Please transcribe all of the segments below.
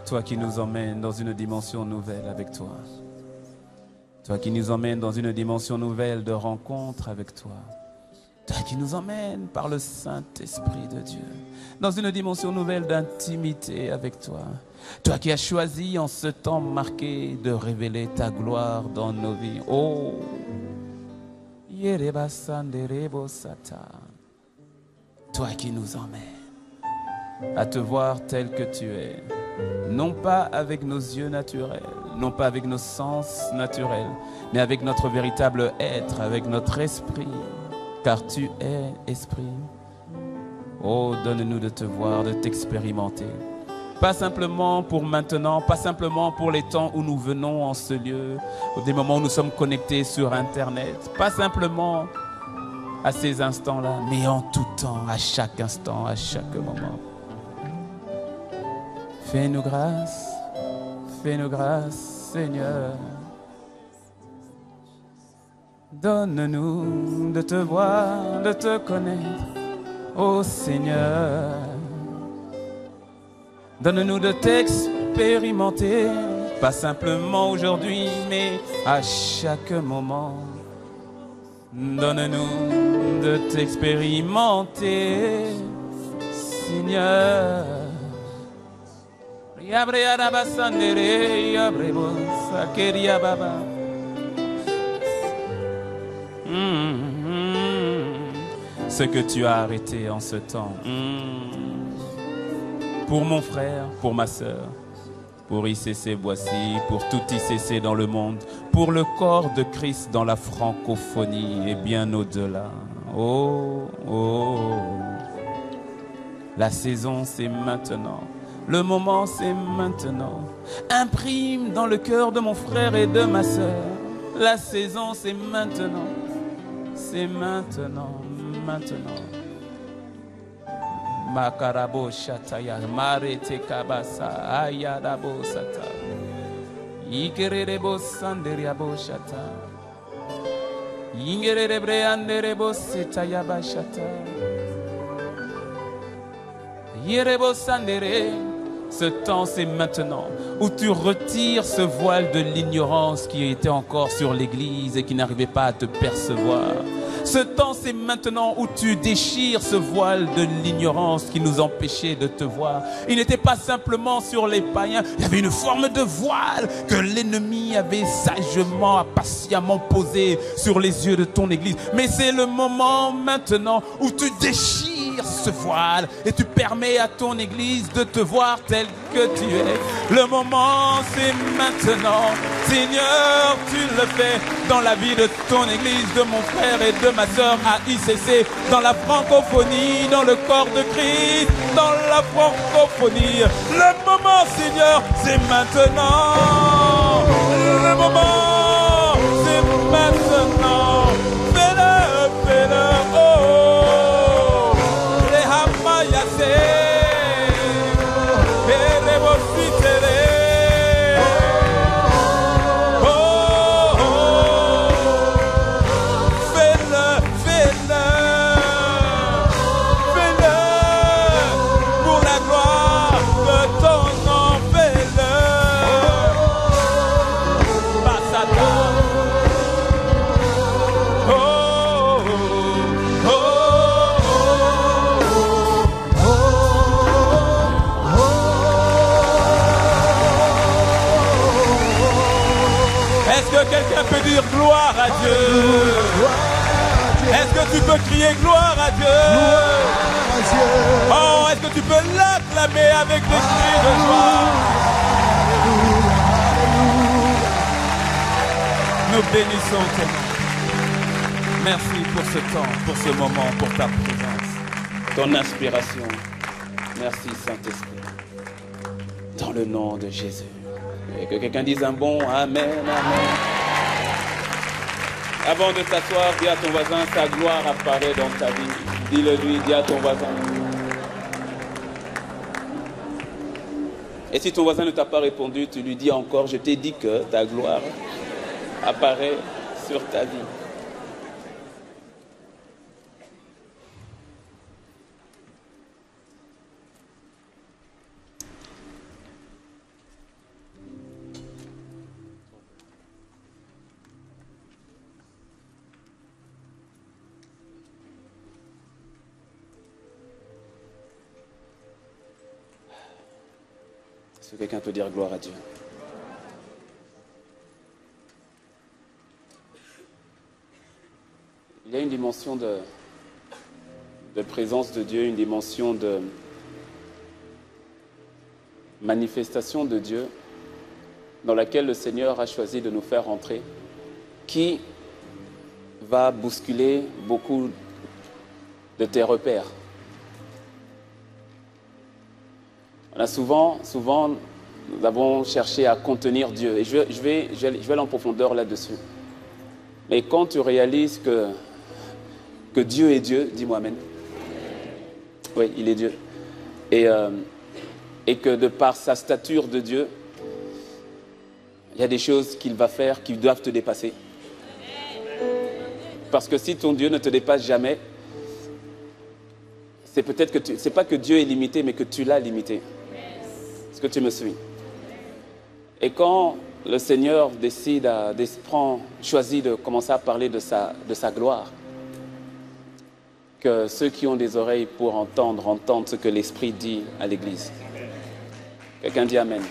Toi qui nous emmènes dans une dimension nouvelle avec toi. Toi qui nous emmènes dans une dimension nouvelle de rencontre avec toi. Toi qui nous emmènes par le Saint-Esprit de Dieu dans une dimension nouvelle d'intimité avec toi. Toi qui as choisi en ce temps marqué de révéler ta gloire dans nos vies. Oh, toi qui nous emmènes à te voir tel que tu es, non pas avec nos yeux naturels, non pas avec nos sens naturels, mais avec notre véritable être, avec notre esprit, car tu es esprit. Oh, donne-nous de te voir, de t'expérimenter. Pas simplement pour maintenant, pas simplement pour les temps où nous venons en ce lieu, des moments où nous sommes connectés sur Internet, pas simplement à ces instants-là, mais en tout temps, à chaque instant, à chaque moment. Fais-nous grâce, Seigneur. Donne-nous de te voir, de te connaître, ô Seigneur. Donne-nous de t'expérimenter, pas simplement aujourd'hui, mais à chaque moment. Donne-nous de t'expérimenter, Seigneur. Ce que tu as arrêté en ce temps. Pour mon frère, pour ma sœur, pour ICC Boissy, pour tout ICC dans le monde, pour le corps de Christ dans la francophonie et bien au-delà. Oh, oh, la saison c'est maintenant, le moment c'est maintenant. Imprime dans le cœur de mon frère et de ma sœur, la saison c'est maintenant, c'est maintenant, maintenant. Makarabo shataya marete kabasa ayadabo sata ikerebo sanderiabo shata ingerebre anderebo setaya bashata yerebo sandere. Ce temps c'est maintenant où tu retires ce voile de l'ignorance qui était encore sur l'église et qui n'arrivait pas à te percevoir. Ce temps c'est maintenant où tu déchires ce voile de l'ignorance qui nous empêchait de te voir. Il n'était pas simplement sur les païens, il y avait une forme de voile que l'ennemi avait sagement, patiemment posé sur les yeux de ton église. Mais c'est le moment maintenant où tu déchires ce voile et tu permets à ton église de te voir tel que tu es. Le moment c'est maintenant. Seigneur, tu le fais dans la vie de ton église, de mon frère et de ma sœur à ICC, dans la francophonie, dans le corps de Christ, dans la francophonie. Le moment, Seigneur, c'est maintenant. Le moment, c'est maintenant. Fais-le, fais-le, oh. Les hamayasés. Quelqu'un peut dire gloire à Dieu. Est-ce que tu peux crier gloire à Dieu? Oh, est-ce que tu peux l'acclamer avec des cris de joie? Nous bénissons ton nom. Merci pour ce temps, pour ce moment, pour ta présence, ton inspiration. Merci Saint-Esprit. Dans le nom de Jésus. Et que quelqu'un dise un bon Amen, Amen. Avant de t'asseoir, dis à ton voisin, ta gloire apparaît dans ta vie. Dis-le lui, dis à ton voisin. Et si ton voisin ne t'a pas répondu, tu lui dis encore, je t'ai dit que ta gloire apparaît sur ta vie. Est-ce que quelqu'un peut dire gloire à Dieu? Il y a une dimension de présence de Dieu, une dimension de manifestation de Dieu dans laquelle le Seigneur a choisi de nous faire entrer, qui va bousculer beaucoup de tes repères. On a souvent, nous avons cherché à contenir Dieu, et je vais aller en profondeur là-dessus. Mais quand tu réalises que Dieu est Dieu, dis-moi amen. Oui, il est Dieu. Et que de par sa stature de Dieu, il y a des choses qu'il va faire qui doivent te dépasser. Parce que si ton Dieu ne te dépasse jamais, c'est peut-être que c'est pas que Dieu est limité, mais que tu l'as limité. Est-ce que tu me suis? Et quand le Seigneur choisit de commencer à parler de sa gloire, que ceux qui ont des oreilles pour entendent ce que l'Esprit dit à l'Église. Quelqu'un dit Amen.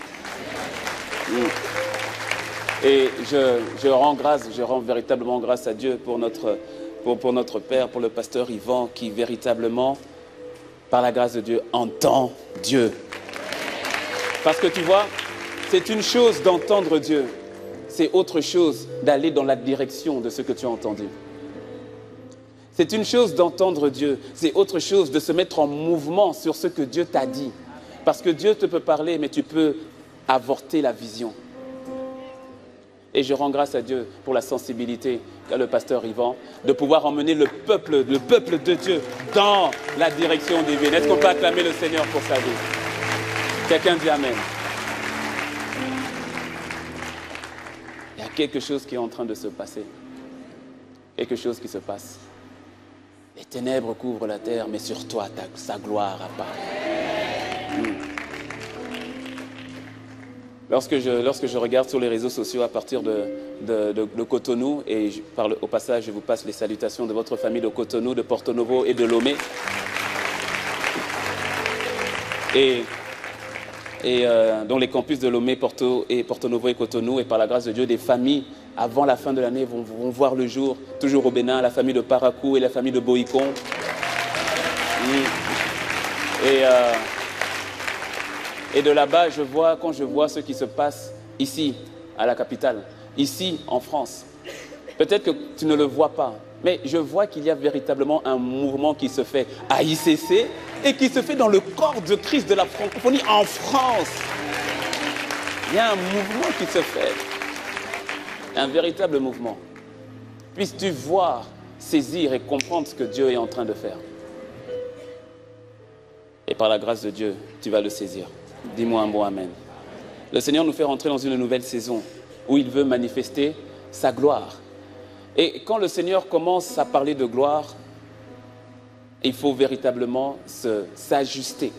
Et je rends véritablement grâce à Dieu pour notre Père, pour le pasteur Yvan, qui véritablement, par la grâce de Dieu, entend Dieu. Parce que tu vois, c'est une chose d'entendre Dieu, c'est autre chose d'aller dans la direction de ce que tu as entendu. C'est une chose d'entendre Dieu, c'est autre chose de se mettre en mouvement sur ce que Dieu t'a dit. Parce que Dieu te peut parler, mais tu peux avorter la vision. Et je rends grâce à Dieu pour la sensibilité qu'a le pasteur Yvan, de pouvoir emmener le peuple de Dieu dans la direction divine. Est-ce qu'on peut acclamer le Seigneur pour sa vie? Quelqu'un dit Amen. Il y a quelque chose qui est en train de se passer. Quelque chose qui se passe. Les ténèbres couvrent la terre, mais sur toi, sa gloire apparaît. Lorsque je regarde sur les réseaux sociaux à partir de Cotonou, et au passage, je vous passe les salutations de votre famille de Cotonou, de Porto Novo et de Lomé. Dont les campus de Lomé, Porto Novo et Cotonou, et par la grâce de Dieu, des familles avant la fin de l'année vont voir le jour, toujours au Bénin, la famille de Parakou et la famille de Boïcon. Et de là-bas, quand je vois ce qui se passe ici, à la capitale, ici en France, peut-être que tu ne le vois pas, mais je vois qu'il y a véritablement un mouvement qui se fait à ICC et qui se fait dans le corps de Christ de la francophonie en France. Il y a un mouvement qui se fait, un véritable mouvement. Puisses-tu voir, saisir et comprendre ce que Dieu est en train de faire. Et par la grâce de Dieu, tu vas le saisir. Dis-moi un bon Amen. Le Seigneur nous fait rentrer dans une nouvelle saison où il veut manifester sa gloire. Et quand le Seigneur commence à parler de gloire, il faut véritablement s'ajuster.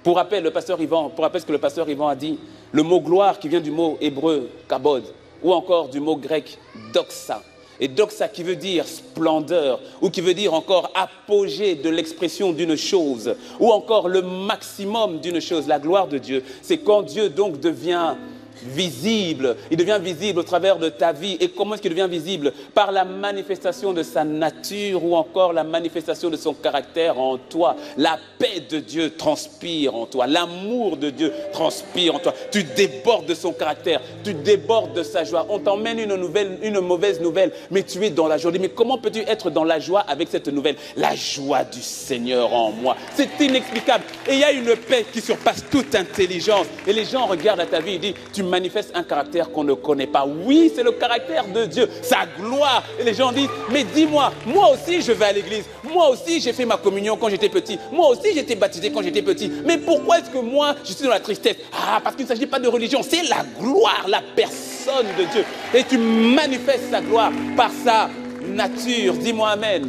Pour rappel, ce que le pasteur Yvan a dit, le mot gloire qui vient du mot hébreu kabod, ou encore du mot grec doxa. Et doxa qui veut dire splendeur, ou qui veut dire encore apogée de l'expression d'une chose, ou encore le maximum d'une chose, la gloire de Dieu. C'est quand Dieu donc devient visible, il devient visible au travers de ta vie. Et comment est-ce qu'il devient visible? Par la manifestation de sa nature ou encore la manifestation de son caractère en toi. La paix de Dieu transpire en toi, l'amour de Dieu transpire en toi. Tu débordes de son caractère, tu débordes de sa joie. On t'emmène une mauvaise nouvelle, mais tu es dans la joie. Mais comment peux-tu être dans la joie avec cette nouvelle? La joie du Seigneur en moi. C'est inexplicable. Et il y a une paix qui surpasse toute intelligence. Et les gens regardent à ta vie et disent, tu manifeste un caractère qu'on ne connaît pas. Oui, c'est le caractère de Dieu, sa gloire. Et les gens disent, mais dis-moi, moi aussi je vais à l'église, moi aussi j'ai fait ma communion quand j'étais petit, moi aussi j'ai été baptisé quand j'étais petit, mais pourquoi est-ce que moi je suis dans la tristesse? Ah, parce qu'il ne s'agit pas de religion, c'est la gloire, la personne de Dieu. Et tu manifestes sa gloire par sa nature. Dis-moi amen.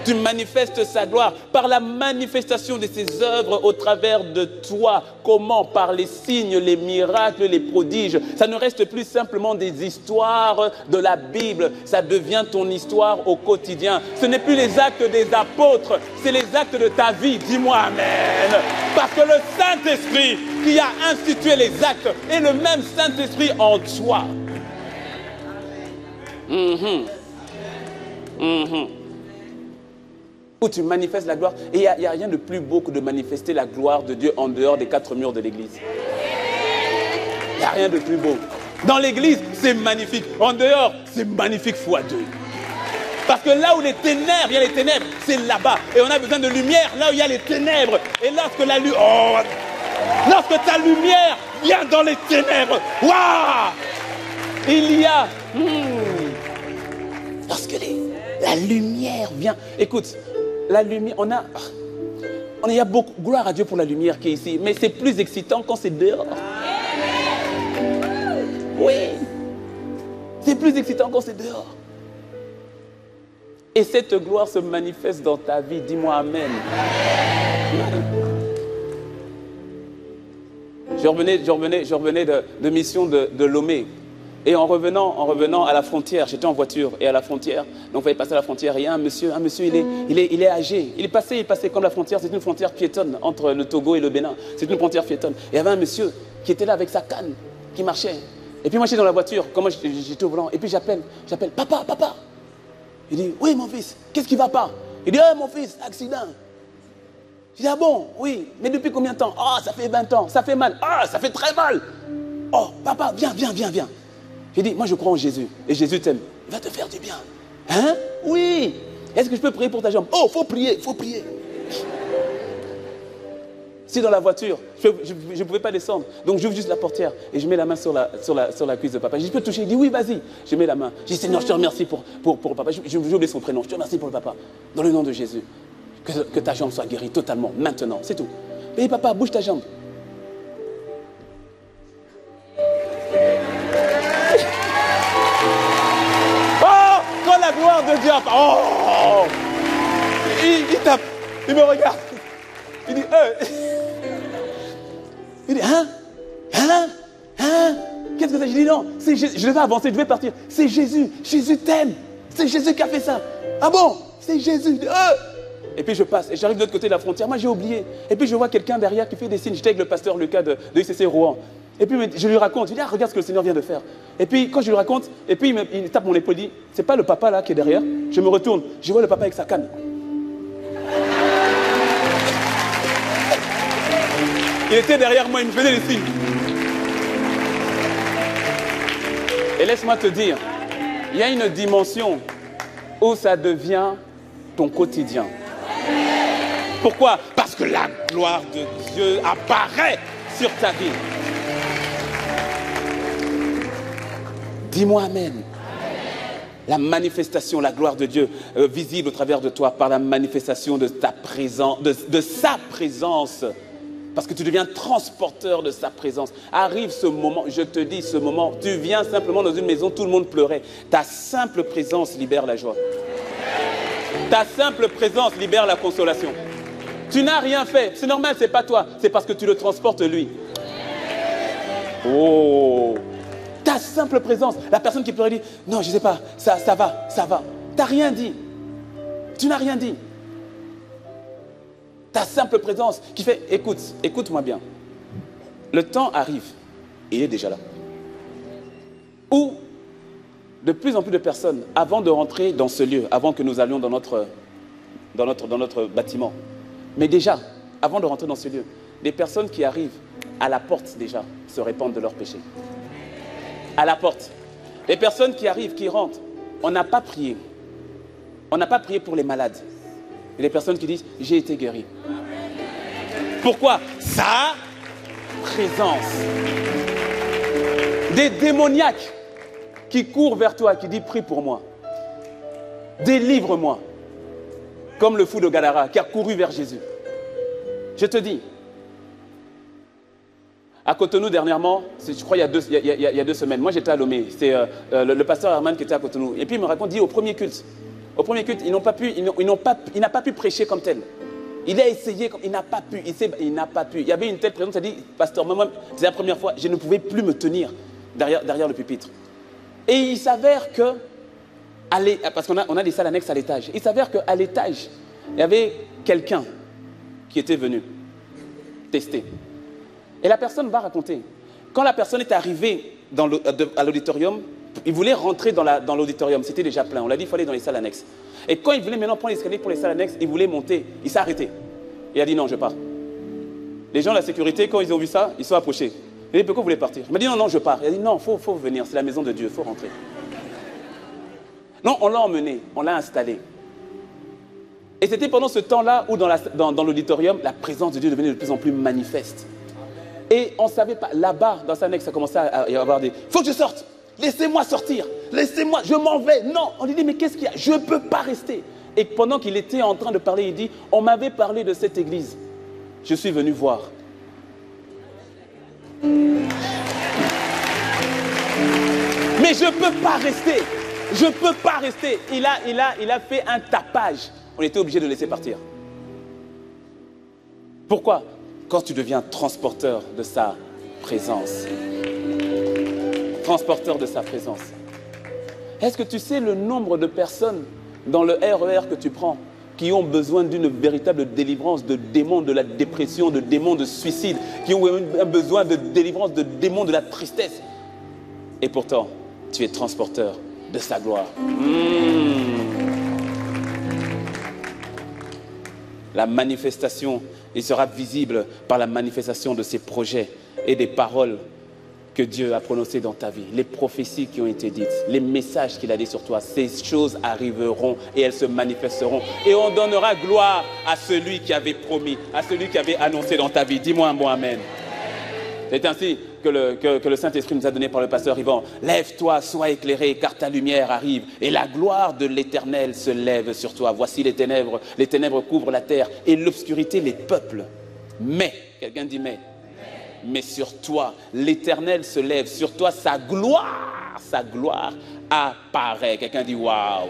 Tu manifestes sa gloire par la manifestation de ses œuvres au travers de toi. Comment? Par les signes, les miracles, les prodiges. Ça ne reste plus simplement des histoires de la Bible. Ça devient ton histoire au quotidien. Ce n'est plus les actes des apôtres, c'est les actes de ta vie. Dis-moi amen. Parce que le Saint-Esprit qui a institué les actes est le même Saint-Esprit en toi. Où tu manifestes la gloire. Et il n'y a rien de plus beau que de manifester la gloire de Dieu en dehors des 4 murs de l'église. Il n'y a rien de plus beau. Dans l'église, c'est magnifique. En dehors, c'est magnifique fois 2. Parce que là où les ténèbres, il y a les ténèbres, c'est là-bas. Et on a besoin de lumière là où il y a les ténèbres. Et lorsque lorsque ta lumière vient dans les ténèbres, waouh, il y a... Lorsque la lumière vient... Écoute, la lumière, il y a beaucoup... Gloire à Dieu pour la lumière qui est ici. Mais c'est plus excitant quand c'est dehors. Oui. C'est plus excitant quand c'est dehors. Et cette gloire se manifeste dans ta vie. Dis-moi amen. Je revenais de mission de Lomé. Et en revenant à la frontière, j'étais en voiture et à la frontière, donc il fallait passer à la frontière. Et il y a un monsieur, il est âgé. Il est passé comme la frontière, c'est une frontière piétonne entre le Togo et le Bénin. C'est une frontière piétonne. Et il y avait un monsieur qui était là avec sa canne, qui marchait. Et puis moi j'étais dans la voiture, comme moi j'étais au volant. Et puis j'appelle, papa. Il dit, oui mon fils, qu'est-ce qui ne va pas? Il dit, oh mon fils, accident. Je dis, ah bon, oui, mais depuis combien de temps? Ah, ça fait 20 ans, ça fait mal. Ah, ça fait très mal. Oh, papa, viens. J'ai dit, moi je crois en Jésus, et Jésus t'aime. Il va te faire du bien. Hein? Oui. Est-ce que je peux prier pour ta jambe? Oh, faut prier. Si dans la voiture, je ne pouvais pas descendre, donc j'ouvre juste la portière et je mets la main sur la cuisse de papa. Je dis, je peux toucher? Il dit, oui, vas-y. Je mets la main. Je dis, Seigneur, je te remercie pour le papa. J'ai oublié son prénom. Je te remercie pour le papa. Dans le nom de Jésus, que ta jambe soit guérie totalement, maintenant. C'est tout. Et papa, bouge ta jambe. La gloire de Dieu. Oh, il tape, il me regarde. Il dit, qu'est-ce que c'est? Je dis non, c'est Jésus. Je devais avancer, je devais partir. C'est Jésus. Jésus t'aime. C'est Jésus qui a fait ça. Ah bon? C'est Jésus. Et puis je passe et j'arrive de l'autre côté de la frontière. Moi j'ai oublié. Et puis je vois quelqu'un derrière qui fait des signes. J'étais avec le pasteur Lucas de ICC Rouen. Et puis je lui raconte, je lui dis, regarde ce que le Seigneur vient de faire. Et puis quand je lui raconte, et puis il tape mon épaule, il dit, c'est pas le papa là qui est derrière? Je me retourne, je vois le papa avec sa canne. Il était derrière moi, il me faisait des signes. Et laisse-moi te dire, il y a une dimension où ça devient ton quotidien. Pourquoi? Parce que la gloire de Dieu apparaît sur ta vie. Dis-moi amen. La manifestation, la gloire de Dieu visible au travers de toi par la manifestation de ta présence, de sa présence. Parce que tu deviens transporteur de sa présence. Arrive ce moment, je te dis ce moment, tu viens simplement dans une maison, tout le monde pleurait. Ta simple présence libère la joie. Ta simple présence libère la consolation. Tu n'as rien fait, c'est normal, c'est pas toi, c'est parce que tu le transportes lui. Oh! Ta simple présence, la personne qui pleurait dit, non, je ne sais pas, ça va. Tu n'as rien dit. Tu n'as rien dit. Ta simple présence qui fait, écoute-moi bien. Le temps arrive, et il est déjà là. Où de plus en plus de personnes, avant de rentrer dans ce lieu, avant que nous allions dans notre bâtiment, mais déjà, avant de rentrer dans ce lieu, des personnes qui arrivent à la porte déjà se répandent de leurs péchés. À la porte. Les personnes qui arrivent, qui rentrent, on n'a pas prié. On n'a pas prié pour les malades. Et les personnes qui disent, j'ai été guéri. Pourquoi? Sa présence. Des démoniaques qui courent vers toi, qui disent, prie pour moi. Délivre-moi. Comme le fou de Gadara qui a couru vers Jésus. Je te dis, à Cotonou, dernièrement, je crois il y a 2 semaines, moi j'étais à Lomé, c'est le pasteur Herman qui était à Cotonou. Et puis il me raconte, dit au premier culte, Au premier culte, il n'a pas pu prêcher comme tel. Il a essayé, il n'a pas pu. Il n'a pas pu. Il y avait une telle présence, il a dit, pasteur, moi, c'est la première fois, je ne pouvais plus me tenir derrière le pupitre. Et il s'avère que, parce qu'on a des salles annexes à l'étage, il s'avère qu'à l'étage, il y avait quelqu'un qui était venu tester. Et la personne va raconter. Quand la personne est arrivée à l'auditorium, il voulait rentrer dans l'auditorium, c'était déjà plein. On l'a dit, il faut aller dans les salles annexes. Et quand il voulait maintenant prendre l'escalier pour les salles annexes, il voulait monter, il s'est arrêté. Il a dit non, je pars. Les gens de la sécurité, quand ils ont vu ça, ils sont approchés. Il a dit pourquoi vous voulez partir? Il m'a dit non, je pars. Il a dit non, il faut venir, c'est la maison de Dieu, il faut rentrer. Non, on l'a emmené, on l'a installé. Et c'était pendant ce temps-là où dans l'auditorium, la présence de Dieu devenait de plus en plus manifeste. Et on ne savait pas, là-bas, dans sa annexe, ça commençait à y avoir des... Il faut que je sorte, laissez-moi sortir, laissez-moi, je m'en vais. Non, on lui dit, mais qu'est-ce qu'il y a? Je ne peux pas rester. Et pendant qu'il était en train de parler, il dit, on m'avait parlé de cette église. Je suis venu voir. Mais je ne peux pas rester. Je ne peux pas rester. Il a fait un tapage. On était obligé de le laisser partir. Pourquoi? Quand tu deviens transporteur de sa présence. Transporteur de sa présence. Est-ce que tu sais le nombre de personnes dans le RER que tu prends qui ont besoin d'une véritable délivrance de démons de la dépression, de démons de suicide, qui ont un besoin de délivrance de démons de la tristesse? Et pourtant, tu es transporteur de sa gloire. La manifestation, il sera visible par la manifestation de ses projets et des paroles que Dieu a prononcées dans ta vie, les prophéties qui ont été dites, les messages qu'il a dit sur toi. Ces choses arriveront et elles se manifesteront. Et on donnera gloire à celui qui avait promis, à celui qui avait annoncé dans ta vie. Dis-moi un bon amen. C'est ainsi que le Saint-Esprit nous a donné par le pasteur Yvan. Lève-toi, sois éclairé, car ta lumière arrive. Et la gloire de l'Éternel se lève sur toi. Voici les ténèbres couvrent la terre et l'obscurité les peuples. Mais, quelqu'un dit mais sur toi, l'Éternel se lève. Sur toi, sa gloire apparaît. Quelqu'un dit waouh.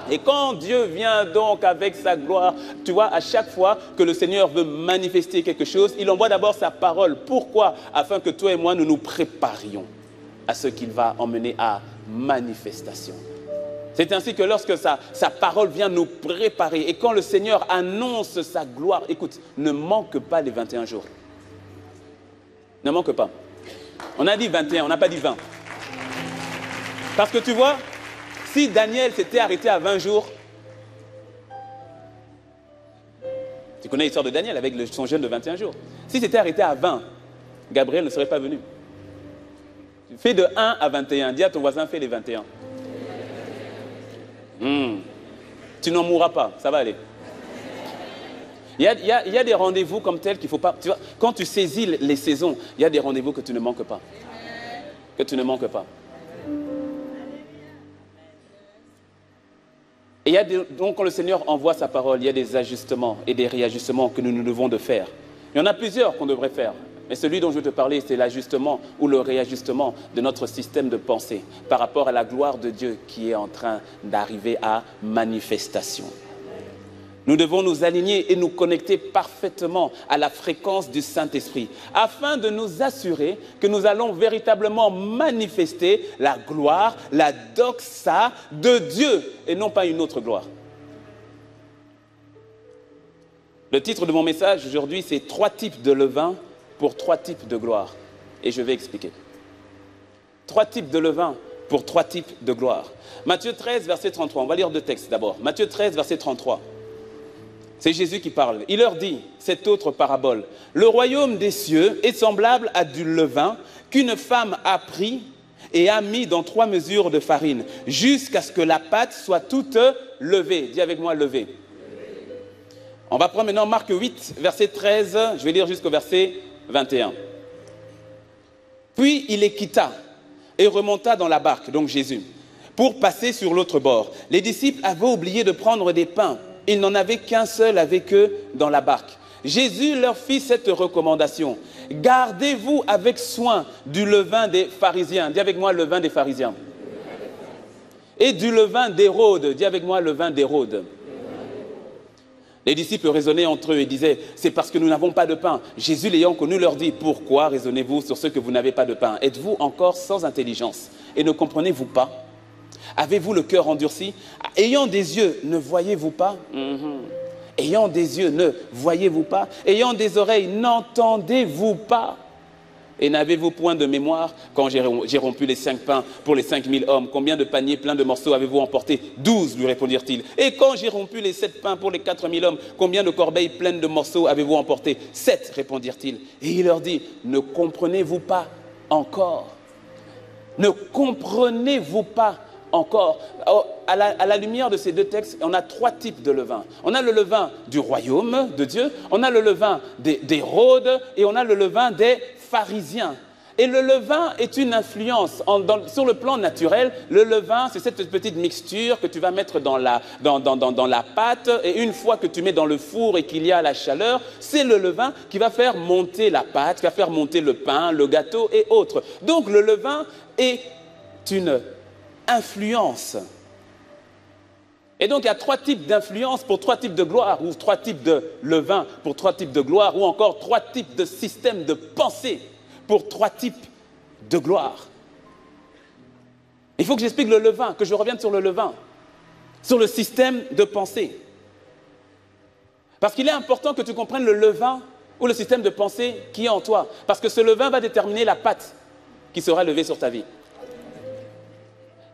Et quand Dieu vient donc avec sa gloire, tu vois, à chaque fois que le Seigneur veut manifester quelque chose, il envoie d'abord sa parole. Pourquoi? Afin que toi et moi, nous nous préparions à ce qu'il va emmener à manifestation. C'est ainsi que lorsque sa parole vient nous préparer, et quand le Seigneur annonce sa gloire, écoute, ne manque pas les 21 jours. Ne manque pas. On a dit 21, on n'a pas dit 20. Parce que tu vois, si Daniel s'était arrêté à 20 jours, tu connais l'histoire de Daniel avec son jeûne de 21 jours. S'il s'était arrêté à 20, Gabriel ne serait pas venu. Fais de 1 à 21. Dis à ton voisin, fais les 21. Tu n'en mourras pas, ça va aller. Il y a des rendez-vous comme tels qu'il ne faut pas... Tu vois, quand tu saisis les saisons, il y a des rendez-vous que tu ne manques pas. Que tu ne manques pas. Et donc quand le Seigneur envoie sa parole, il y a des ajustements et des réajustements que nous devons de faire. Il y en a plusieurs qu'on devrait faire. Mais celui dont je veux te parler, c'est l'ajustement ou le réajustement de notre système de pensée par rapport à la gloire de Dieu qui est en train d'arriver à manifestation. Nous devons nous aligner et nous connecter parfaitement à la fréquence du Saint-Esprit afin de nous assurer que nous allons véritablement manifester la gloire, la doxa de Dieu et non pas une autre gloire. Le titre de mon message aujourd'hui, c'est 3 types de levain pour 3 types de gloire. Et je vais expliquer. 3 types de levain pour 3 types de gloire. Matthieu 13, verset 33. On va lire 2 textes d'abord. Matthieu 13, verset 33. C'est Jésus qui parle. Il leur dit cette autre parabole. Le royaume des cieux est semblable à du levain qu'une femme a pris et a mis dans 3 mesures de farine jusqu'à ce que la pâte soit toute levée. Dis avec moi, levée. On va prendre maintenant Marc 8, verset 13. Je vais lire jusqu'au verset 21. Puis il les quitta et remonta dans la barque, donc Jésus, pour passer sur l'autre bord. Les disciples avaient oublié de prendre des pains. Ils n'en avaient qu'un seul avec eux dans la barque. Jésus leur fit cette recommandation. Gardez-vous avec soin du levain des pharisiens. Dis avec moi, le levain des pharisiens. et du levain d'Hérode. Dis avec moi, levain d'Hérode. Les disciples raisonnaient entre eux et disaient, c'est parce que nous n'avons pas de pain. Jésus l'ayant connu leur dit, pourquoi raisonnez-vous sur ce que vous n'avez pas de pain? Êtes-vous encore sans intelligence et ne comprenez-vous pas? Avez-vous le cœur endurci? Ayant des yeux, ne voyez-vous pas? Ayant des yeux, ne voyez-vous pas? Ayant des oreilles, n'entendez-vous pas? Et n'avez-vous point de mémoire quand j'ai rompu les 5 pains pour les 5000 hommes? Combien de paniers pleins de morceaux avez-vous emporté? 12, lui répondirent-ils. Et quand j'ai rompu les 7 pains pour les 4000 hommes, combien de corbeilles pleines de morceaux avez-vous emporté? 7, répondirent-ils. Et il leur dit, ne comprenez-vous pas encore? Ne comprenez-vous pas encore? À la lumière de ces deux textes, on a 3 types de levain. On a le levain du royaume de Dieu, on a le levain d'Hérode et on a le levain des pharisiens. Et le levain est une influence. Sur le plan naturel, le levain, c'est cette petite mixture que tu vas mettre dans la pâte. Et une fois que tu mets dans le four et qu'il y a la chaleur, c'est le levain qui va faire monter la pâte, qui va faire monter le pain, le gâteau et autres. Donc le levain est une influence. Et donc il y a 3 types d'influence pour 3 types de gloire, ou 3 types de levain pour 3 types de gloire, ou encore 3 types de systèmes de pensée pour 3 types de gloire. Il faut que j'explique le levain, que je revienne sur le levain, sur le système de pensée. Parce qu'il est important que tu comprennes le levain ou le système de pensée qui est en toi. Parce que ce levain va déterminer la pâte qui sera levée sur ta vie.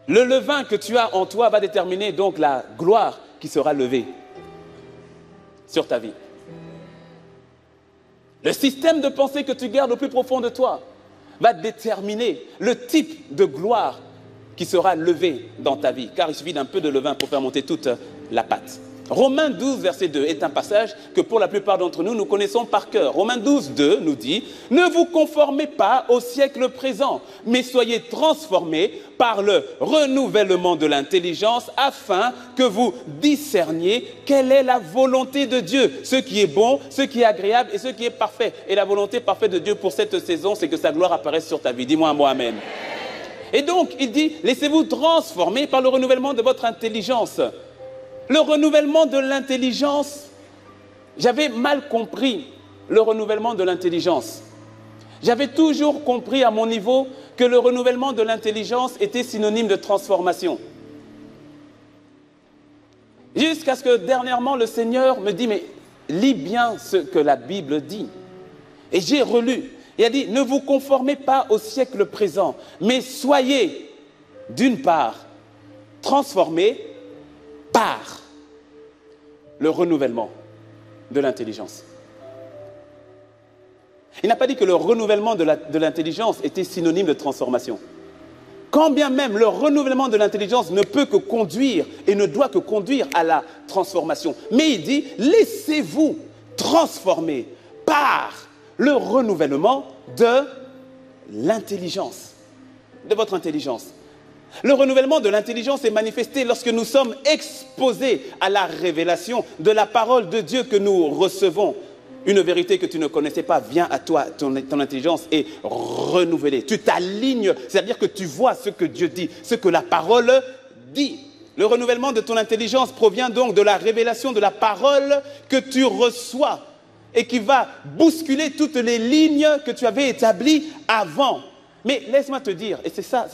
Le levain que tu as en toi va déterminer donc la gloire qui sera levée sur ta vie. Le système de pensée que tu gardes au plus profond de toi va déterminer le type de gloire qui sera levé dans ta vie. Car il suffit d'un peu de levain pour faire monter toute la pâte. Romains 12, verset 2 est un passage que pour la plupart d'entre nous, nous connaissons par cœur. Romains 12, 2 nous dit « Ne vous conformez pas au siècle présent, mais soyez transformés par le renouvellement de l'intelligence afin que vous discerniez quelle est la volonté de Dieu, ce qui est bon, ce qui est agréable et ce qui est parfait. » Et la volonté parfaite de Dieu pour cette saison, c'est que sa gloire apparaisse sur ta vie. Dis-moi un mot, amen. Et donc, il dit « Laissez-vous transformer par le renouvellement de votre intelligence. » Le renouvellement de l'intelligence, j'avais mal compris le renouvellement de l'intelligence. J'avais toujours compris à mon niveau que le renouvellement de l'intelligence était synonyme de transformation. Jusqu'à ce que dernièrement le Seigneur me dit, mais lis bien ce que la Bible dit. Et j'ai relu. Il a dit, ne vous conformez pas au siècle présent, mais soyez, d'une part, transformés par le renouvellement de l'intelligence. Il n'a pas dit que le renouvellement de l'intelligence était synonyme de transformation. Quand bien même le renouvellement de l'intelligence ne peut que conduire et ne doit que conduire à la transformation. Mais il dit, laissez-vous transformer par le renouvellement de l'intelligence, de votre intelligence. Le renouvellement de l'intelligence est manifesté lorsque nous sommes exposés à la révélation de la parole de Dieu que nous recevons. Une vérité que tu ne connaissais pas vient à toi, ton intelligence est renouvelée. Tu t'alignes, c'est-à-dire que tu vois ce que Dieu dit, ce que la parole dit. Le renouvellement de ton intelligence provient donc de la révélation de la parole que tu reçois et qui va bousculer toutes les lignes que tu avais établies avant. Mais laisse-moi te dire, et c'est ça,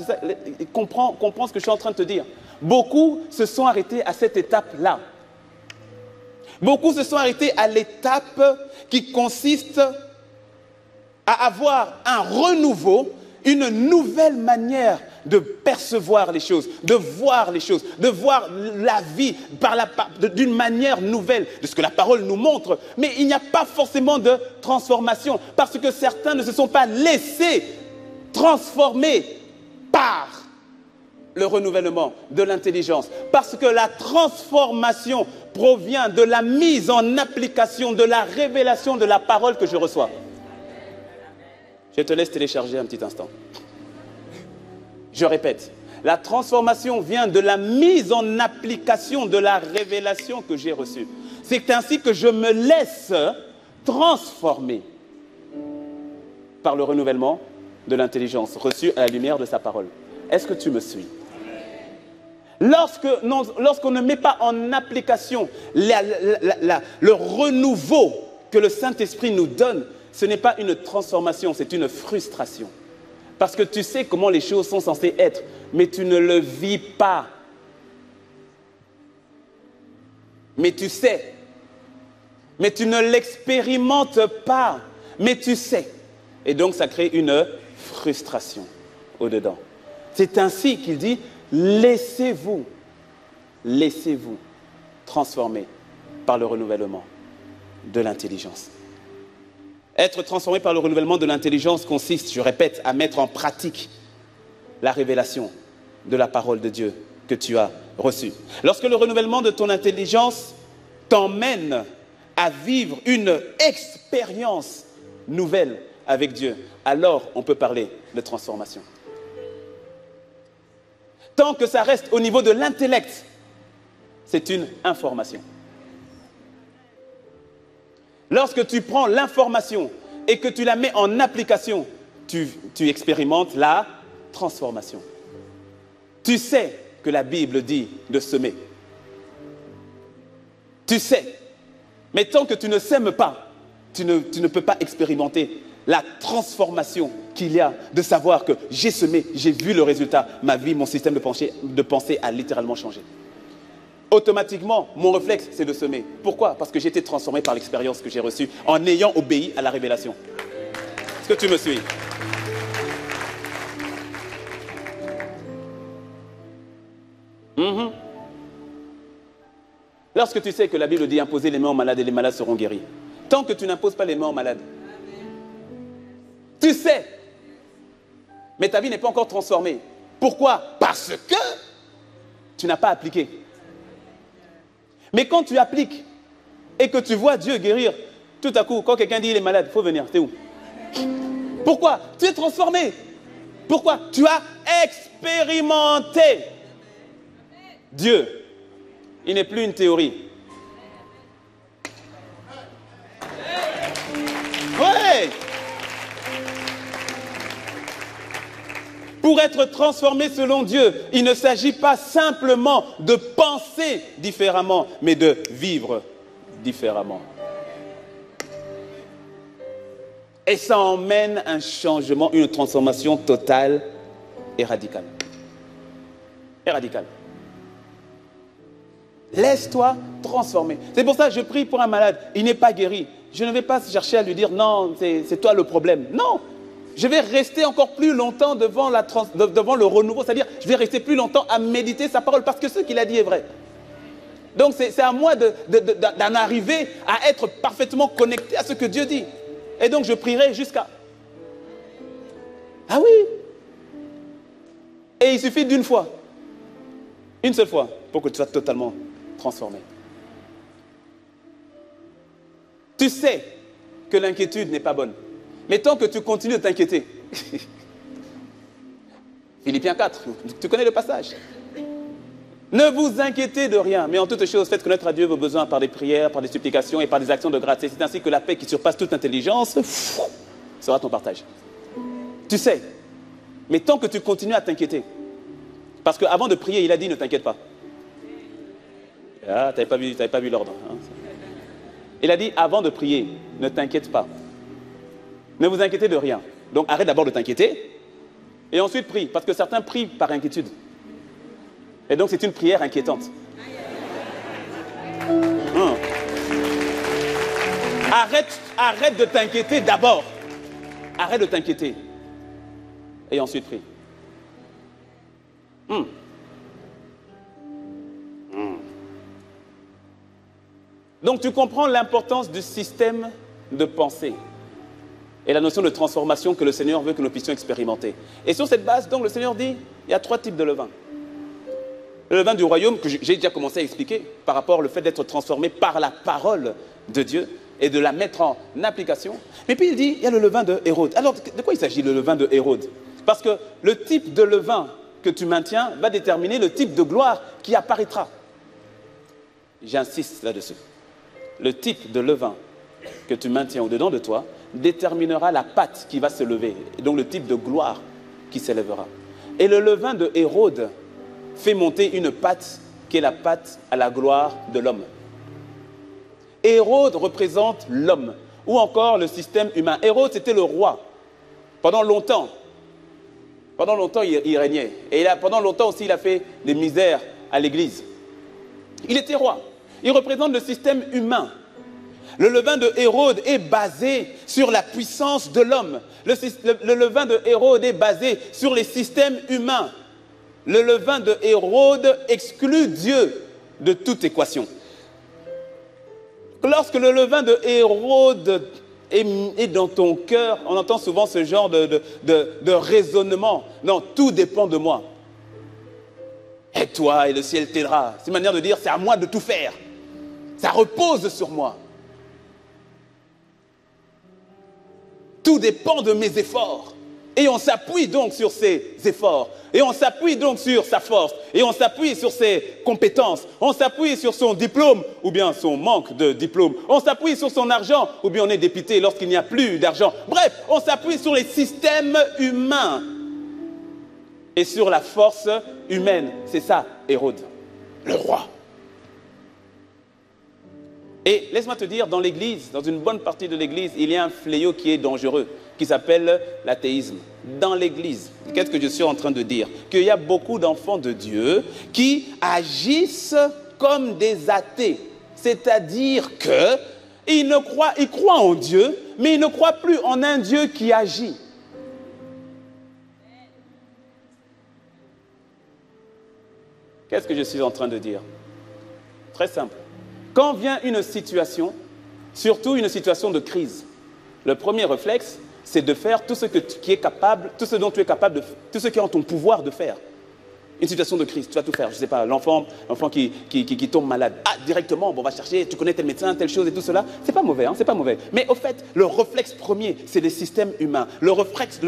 comprends ce que je suis en train de te dire. Beaucoup se sont arrêtés à cette étape-là. Beaucoup se sont arrêtés à l'étape qui consiste à avoir un renouveau, une nouvelle manière de percevoir les choses, de voir les choses, de voir la vie d'une manière nouvelle, de ce que la parole nous montre. Mais il n'y a pas forcément de transformation, parce que certains ne se sont pas laissés transformé par le renouvellement de l'intelligence. Parce que la transformation provient de la mise en application, de la révélation de la parole que je reçois. Je te laisse télécharger un petit instant. Je répète, la transformation vient de la mise en application de la révélation que j'ai reçue. C'est ainsi que je me laisse transformer par le renouvellement de l'intelligence reçue à la lumière de sa parole. Est-ce que tu me suis? Lorsqu'on ne met pas en application le renouveau que le Saint-Esprit nous donne, ce n'est pas une transformation, c'est une frustration. Parce que tu sais comment les choses sont censées être, mais tu ne le vis pas. Mais tu sais. Mais tu ne l'expérimentes pas. Mais tu sais. Et donc ça crée une frustration au-dedans. C'est ainsi qu'il dit, laissez-vous transformer par le renouvellement de l'intelligence. Être transformé par le renouvellement de l'intelligence consiste, je répète, à mettre en pratique la révélation de la parole de Dieu que tu as reçue. Lorsque le renouvellement de ton intelligence t'emmène à vivre une expérience nouvelle avec Dieu, alors on peut parler de transformation. Tant que ça reste au niveau de l'intellect, c'est une information. Lorsque tu prends l'information et que tu la mets en application, tu expérimentes la transformation. Tu sais que la Bible dit de semer. Tu sais. Mais tant que tu ne sèmes pas, tu ne peux pas expérimenter la transformation qu'il y a de savoir que j'ai semé, j'ai vu le résultat, ma vie, mon système de pensée a littéralement changé. Automatiquement, mon réflexe, c'est de semer. Pourquoi? Parce que j'ai été transformé par l'expérience que j'ai reçue en ayant obéi à la révélation. Est-ce que tu me suis? Lorsque tu sais que la Bible dit imposer les mains aux malades et les malades seront guéris. Tant que tu n'imposes pas les mains aux malades, tu sais, mais ta vie n'est pas encore transformée. Pourquoi? Parce que tu n'as pas appliqué. Mais quand tu appliques et que tu vois Dieu guérir, tout à coup, quand quelqu'un dit il est malade, il faut venir, t'es où? Pourquoi? Tu es transformé. Pourquoi? Tu as expérimenté Dieu. Il n'est plus une théorie. Ouais. Pour être transformé selon Dieu, il ne s'agit pas simplement de penser différemment, mais de vivre différemment. Et ça emmène un changement, une transformation totale et radicale. Et radicale. Laisse-toi transformer. C'est pour ça que je prie pour un malade. Il n'est pas guéri. Je ne vais pas chercher à lui dire non, c'est toi le problème. Non. Je vais rester encore plus longtemps devant le renouveau. C'est-à-dire, je vais rester plus longtemps à méditer sa parole parce que ce qu'il a dit est vrai. Donc, c'est à moi d'en arriver à être parfaitement connecté à ce que Dieu dit. Et donc, je prierai jusqu'à... Ah oui. Et il suffit d'une fois. Une seule fois pour que tu sois totalement transformé. Tu sais que l'inquiétude n'est pas bonne. Mais tant que tu continues de t'inquiéter, Philippiens 4, tu connais le passage. Ne vous inquiétez de rien, mais en toutes choses, faites connaître à Dieu vos besoins par des prières, par des supplications et par des actions de grâce. C'est ainsi que la paix qui surpasse toute intelligence sera ton partage. Tu sais, mais tant que tu continues à t'inquiéter, parce qu'avant de prier, il a dit ne t'inquiète pas. Ah, tu n'avais pas vu l'ordre. Hein. Il a dit avant de prier, ne t'inquiète pas. Ne vous inquiétez de rien. Donc arrête d'abord de t'inquiéter et ensuite prie. Parce que certains prient par inquiétude. Et donc c'est une prière inquiétante. Arrête de t'inquiéter d'abord. Arrête de t'inquiéter. Et ensuite prie. Donc tu comprends l'importance du système de pensée et la notion de transformation que le Seigneur veut que nous puissions expérimenter. Et sur cette base, donc le Seigneur dit, il y a 3 types de levain. Le levain du royaume, que j'ai déjà commencé à expliquer, par rapport au fait d'être transformé par la parole de Dieu et de la mettre en application. Mais puis il dit, il y a le levain de Hérode. Alors, de quoi il s'agit, le levain de Hérode? Parce que le type de levain que tu maintiens va déterminer le type de gloire qui apparaîtra. J'insiste là-dessus. Le type de levain que tu maintiens au-dedans de toi déterminera la pâte qui va se lever, et donc le type de gloire qui s'élèvera. Et le levain de Hérode fait monter une patte qui est la patte à la gloire de l'homme. Hérode représente l'homme, ou encore le système humain. Hérode, c'était le roi. Pendant longtemps, il régnait. Et pendant longtemps aussi, il a fait des misères à l'Église. Il était roi. Il représente le système humain. Le levain de Hérode est basé sur la puissance de l'homme. Le levain de Hérode est basé sur les systèmes humains. Le levain de Hérode exclut Dieu de toute équation. Lorsque le levain de Hérode est dans ton cœur, on entend souvent ce genre de raisonnement. Non, tout dépend de moi. Et toi, et le ciel t'aidera. C'est une manière de dire, c'est à moi de tout faire. Ça repose sur moi. Tout dépend de mes efforts. Et on s'appuie donc sur ses efforts. Et on s'appuie donc sur sa force. Et on s'appuie sur ses compétences. On s'appuie sur son diplôme ou bien son manque de diplôme. On s'appuie sur son argent ou bien on est dépité lorsqu'il n'y a plus d'argent. Bref, on s'appuie sur les systèmes humains et sur la force humaine. C'est ça, Hérode, le roi. Et laisse-moi te dire, dans l'Église, dans une bonne partie de l'Église, il y a un fléau qui est dangereux, qui s'appelle l'athéisme. Dans l'Église, qu'est-ce que je suis en train de dire? Qu'il y a beaucoup d'enfants de Dieu qui agissent comme des athées. C'est-à-dire qu'ils croient en Dieu, mais ils ne croient plus en un Dieu qui agit. Qu'est-ce que je suis en train de dire? Très simple. Quand vient une situation, surtout une situation de crise, le premier réflexe, c'est de faire tout ce dont tu es capable tout ce qui est en ton pouvoir de faire. Une situation de crise, tu vas tout faire. Je ne sais pas, l'enfant qui tombe malade. Ah, directement, bon, on va chercher, tu connais tel médecin, telle chose et tout cela. C'est pas mauvais, hein, c'est pas mauvais. Mais au fait, le réflexe premier, c'est les systèmes humains. Le réflexe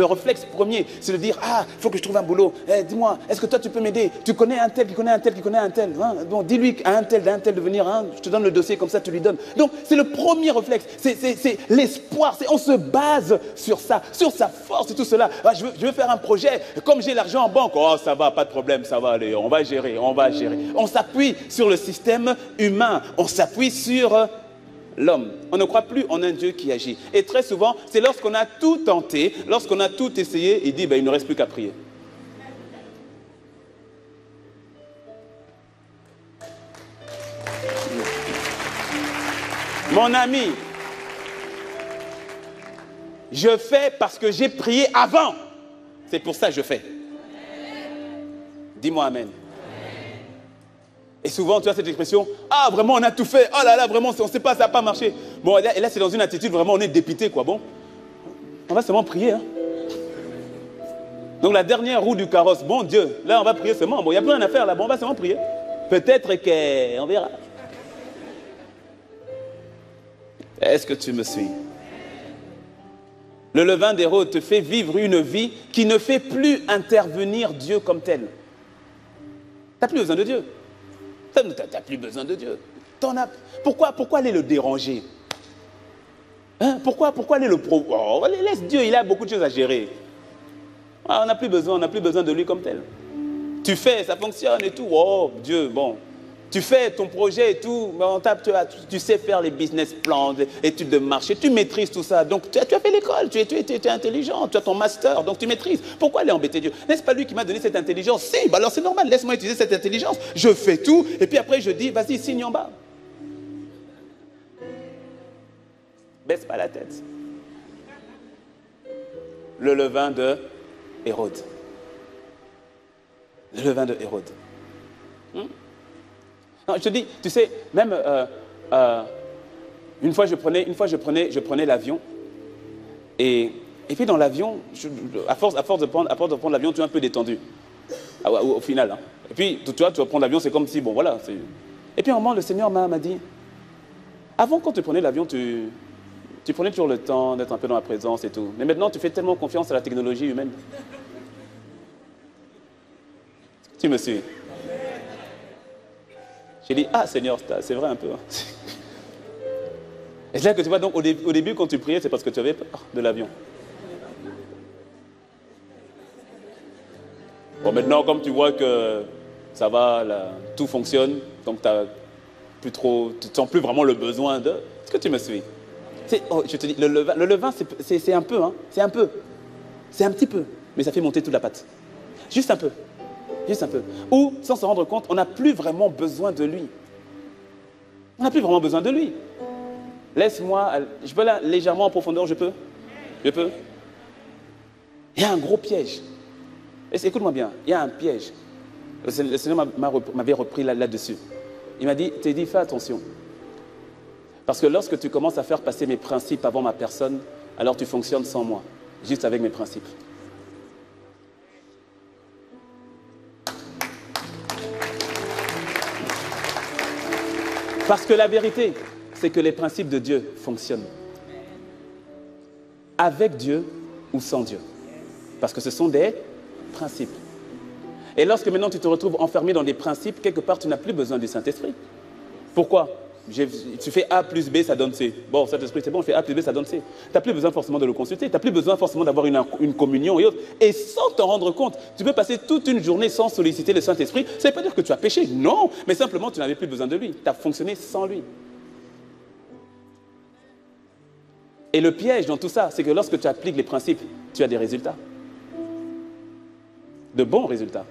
premier, c'est de dire, ah, il faut que je trouve un boulot. Dis-moi, est-ce que toi tu peux m'aider? Tu connais un tel qui connaît un tel qui connaît un tel. Hein? Bon, dis-lui à un tel de venir, hein? Je te donne le dossier, comme ça tu lui donnes. Donc, c'est le premier réflexe. C'est l'espoir. On se base sur ça, sur sa force et tout cela. Ah, je veux faire un projet. Comme j'ai l'argent en banque, oh, ça va, pas de problème. Ça va aller, on va gérer. On s'appuie sur le système humain, on s'appuie sur l'homme. On ne croit plus en un Dieu qui agit. Et très souvent, c'est lorsqu'on a tout tenté, lorsqu'on a tout essayé, il dit, il ne reste plus qu'à prier. Mon ami, je fais parce que j'ai prié avant. C'est pour ça que je fais. Dis-moi amen. Et souvent, tu as cette expression, ah, vraiment, on a tout fait. Oh là là, vraiment, on ne sait pas, ça n'a pas marché. Bon, et là c'est dans une attitude, vraiment, on est dépité, quoi. Bon, on va seulement prier, hein. Donc, la dernière roue du carrosse, bon Dieu, là, on va prier seulement. Bon, il n'y a plus rien à faire, là. Bon, on va seulement prier. Peut-être qu'on verra. Est-ce que tu me suis? Le levain d'Hérode te fait vivre une vie qui ne fait plus intervenir Dieu comme tel. Tu n'as plus besoin de Dieu. Tu n'as plus besoin de Dieu. Pourquoi aller le déranger? Hein? Pourquoi aller le laisse Dieu, il a beaucoup de choses à gérer. Ah, on n'a plus besoin de lui comme tel. Tu fais, ça fonctionne et tout. Oh, Dieu, bon. Tu fais ton projet et tout, mais tu sais faire les business plans, les études de marché, tu maîtrises tout ça. Donc, tu as fait l'école, tu es intelligent, tu as ton master, donc tu maîtrises. Pourquoi aller embêter Dieu? N'est-ce pas lui qui m'a donné cette intelligence? Si, bah alors c'est normal, laisse-moi utiliser cette intelligence. Je fais tout, et puis après je dis, vas-y, signe en bas. Baisse pas la tête. Le levain de Hérode. Le levain de Hérode. Non, je te dis, tu sais, même une fois je prenais l'avion et puis dans l'avion, à force de prendre l'avion, tu es un peu détendu au final. Hein. Et puis, tu vois, tu vas prendre l'avion, c'est comme si, bon voilà. Et puis à un moment, le Seigneur m'a dit, avant quand tu prenais l'avion, tu prenais toujours le temps d'être un peu dans la présence et tout. Mais maintenant, tu fais tellement confiance à la technologie humaine. Tu me suis? J'ai dit, ah Seigneur, c'est vrai un peu. Et c'est là que tu vois, donc au début, quand tu priais, c'est parce que tu avais peur de l'avion. Bon, maintenant, comme tu vois que ça va, là, tout fonctionne, donc tu ne sens plus vraiment le besoin de... Est-ce que tu me suis? Oh, je te dis, le levain, c'est un peu, hein, c'est un peu. C'est un petit peu, mais ça fait monter toute la pâte. Juste un peu. Juste un peu. Ou, sans se rendre compte, on n'a plus vraiment besoin de lui. On n'a plus vraiment besoin de lui. Laisse-moi, je peux là, légèrement en profondeur, je peux? Je peux? Il y a un gros piège. Écoute-moi bien, il y a un piège. Le Seigneur m'avait repris là-dessus. Il m'a dit, fais attention. Parce que lorsque tu commences à faire passer mes principes avant ma personne, alors tu fonctionnes sans moi, juste avec mes principes. Parce que la vérité, c'est que les principes de Dieu fonctionnent. Avec Dieu ou sans Dieu. Parce que ce sont des principes. Et lorsque maintenant tu te retrouves enfermé dans des principes, quelque part tu n'as plus besoin du Saint-Esprit. Pourquoi? Tu fais A plus B, ça donne C. Bon, Saint-Esprit, c'est bon, je fais A plus B, ça donne C. Tu n'as plus besoin forcément de le consulter. Tu n'as plus besoin forcément d'avoir une communion et autres. Et sans t'en rendre compte, tu peux passer toute une journée sans solliciter le Saint-Esprit. Ça ne veut pas dire que tu as péché. Non, mais simplement tu n'avais plus besoin de lui. Tu as fonctionné sans lui. Et le piège dans tout ça, c'est que lorsque tu appliques les principes, tu as des résultats. De bons résultats.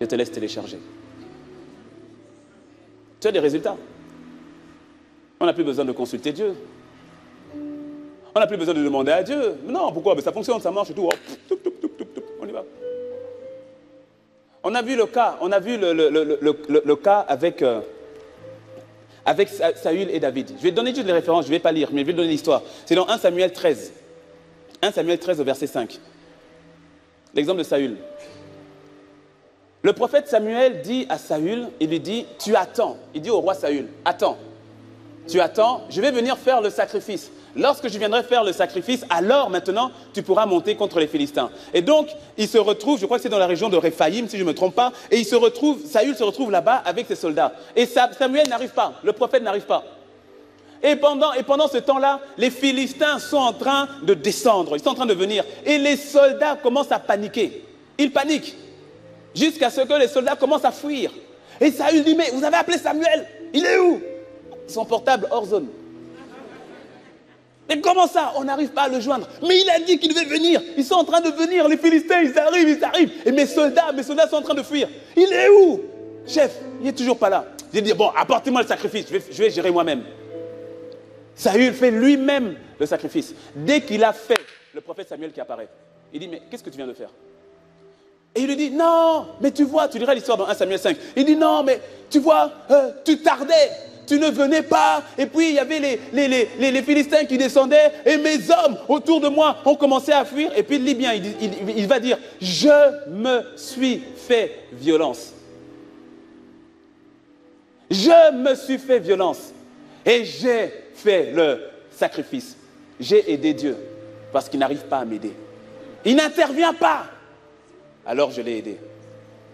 Je te laisse télécharger. Tu as des résultats. On n'a plus besoin de consulter Dieu. On n'a plus besoin de demander à Dieu. Non, pourquoi? Mais ça fonctionne, ça marche et tout. On y va. On a vu le cas, le cas avec Saül et David. Je vais te donner juste les références, je ne vais pas lire, mais je vais te donner l'histoire. C'est dans 1 Samuel 13. 1 Samuel 13 au verset 5. L'exemple de Saül. Le prophète Samuel dit à Saül, il lui dit, tu attends. Il dit au roi Saül, attends. Tu attends, je vais venir faire le sacrifice. Lorsque je viendrai faire le sacrifice, alors maintenant, tu pourras monter contre les Philistins. Et donc, il se retrouve, je crois que c'est dans la région de Réphaïm, si je ne me trompe pas, et Saül se retrouve là-bas avec ses soldats. Et Samuel n'arrive pas, le prophète n'arrive pas. Et pendant ce temps-là, les Philistins sont en train de descendre, ils sont en train de venir. Et les soldats commencent à paniquer. Ils paniquent. Jusqu'à ce que les soldats commencent à fuir. Et Saül dit, mais vous avez appelé Samuel, il est où? Son portable hors zone. Mais comment ça? On n'arrive pas à le joindre. Mais il a dit qu'il devait venir. Ils sont en train de venir, les Philistins, ils arrivent. Et mes soldats sont en train de fuir. Il est où? Chef, il n'est toujours pas là. J'ai dit, bon, apportez-moi le sacrifice, je vais gérer moi-même. Saül fait lui-même le sacrifice. Dès qu'il a fait, le prophète Samuel qui apparaît, il dit, mais qu'est-ce que tu viens de faire? Et il lui dit, non, mais tu vois, tu liras l'histoire dans 1 Samuel 5. Il dit, non, mais tu vois, tu tardais, tu ne venais pas. Et puis, il y avait les Philistins qui descendaient. Et mes hommes autour de moi ont commencé à fuir. Et puis, il lit bien, il va dire, je me suis fait violence. Je me suis fait violence. Et j'ai fait le sacrifice. J'ai aidé Dieu parce qu'il n'arrive pas à m'aider. Il n'intervient pas. Alors je l'ai aidé.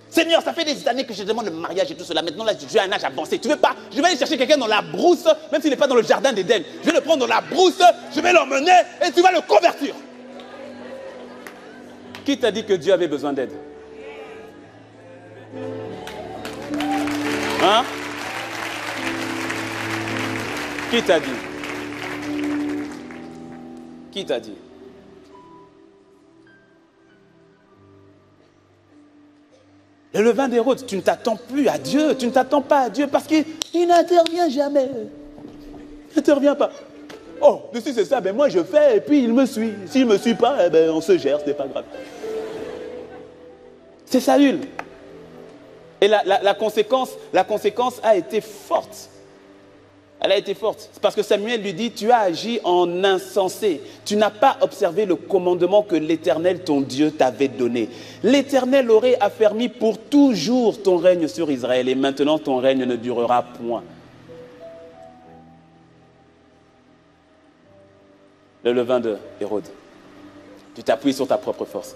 Seigneur, ça fait des années que je demande le mariage et tout cela. Maintenant, là, je suis à un âge avancé. Tu veux pas? Je vais aller chercher quelqu'un dans la brousse, même s'il n'est pas dans le jardin d'Éden. Je vais le prendre dans la brousse, je vais l'emmener et tu vas le convertir. Qui t'a dit que Dieu avait besoin d'aide? Hein? Qui t'a dit? Qui t'a dit? Le levain d'Hérode, tu ne t'attends plus à Dieu, tu ne t'attends pas à Dieu parce qu'il n'intervient jamais. Il n'intervient pas. Oh, si c'est ça, ben moi je fais et puis il me suit. S'il ne me suit pas, eh ben on se gère, ce n'est pas grave. C'est Saül. Et la conséquence a été forte. Elle a été forte. C'est parce que Samuel lui dit, tu as agi en insensé. Tu n'as pas observé le commandement que l'Éternel, ton Dieu, t'avait donné. L'Éternel aurait affermi pour toujours ton règne sur Israël. Et maintenant, ton règne ne durera point. Le levain de Hérode. Tu t'appuies sur ta propre force.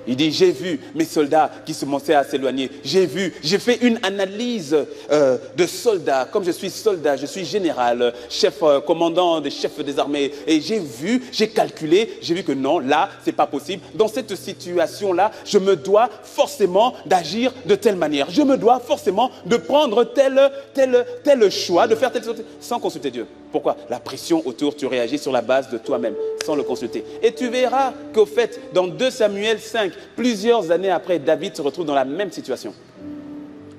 Il dit, j'ai vu mes soldats qui se commençaient à s'éloigner. J'ai fait une analyse de soldats. Comme je suis soldat, je suis général, chef, commandant des chefs des armées. Et j'ai calculé, j'ai vu que non, là, c'est pas possible. Dans cette situation-là, je me dois forcément d'agir de telle manière. Je me dois forcément de prendre tel choix, de faire tel sans consulter Dieu. Pourquoi? La pression autour, tu réagis sur la base de toi-même, sans le consulter. Et tu verras qu'au fait, dans 2 Samuel 5, plusieurs années après, David se retrouve dans la même situation,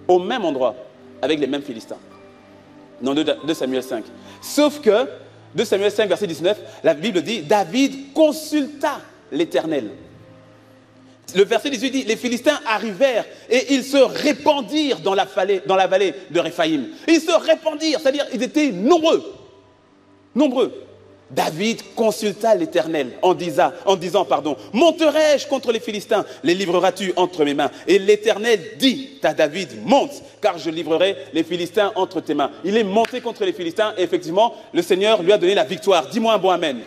au même endroit, avec les mêmes Philistins. Dans 2 Samuel 5. Sauf que, 2 Samuel 5, verset 19, la Bible dit, David consulta l'Éternel. Le verset 18 dit, les Philistins arrivèrent et ils se répandirent dans la vallée de Réphaïm. Ils se répandirent, c'est-à-dire ils étaient nombreux. David consulta l'Éternel en disant, monterai-je contre les Philistins, les livreras-tu entre mes mains? Et l'Éternel dit à David, monte, car je livrerai les Philistins entre tes mains. Il est monté contre les Philistins et effectivement, le Seigneur lui a donné la victoire. Dis-moi un bon amen.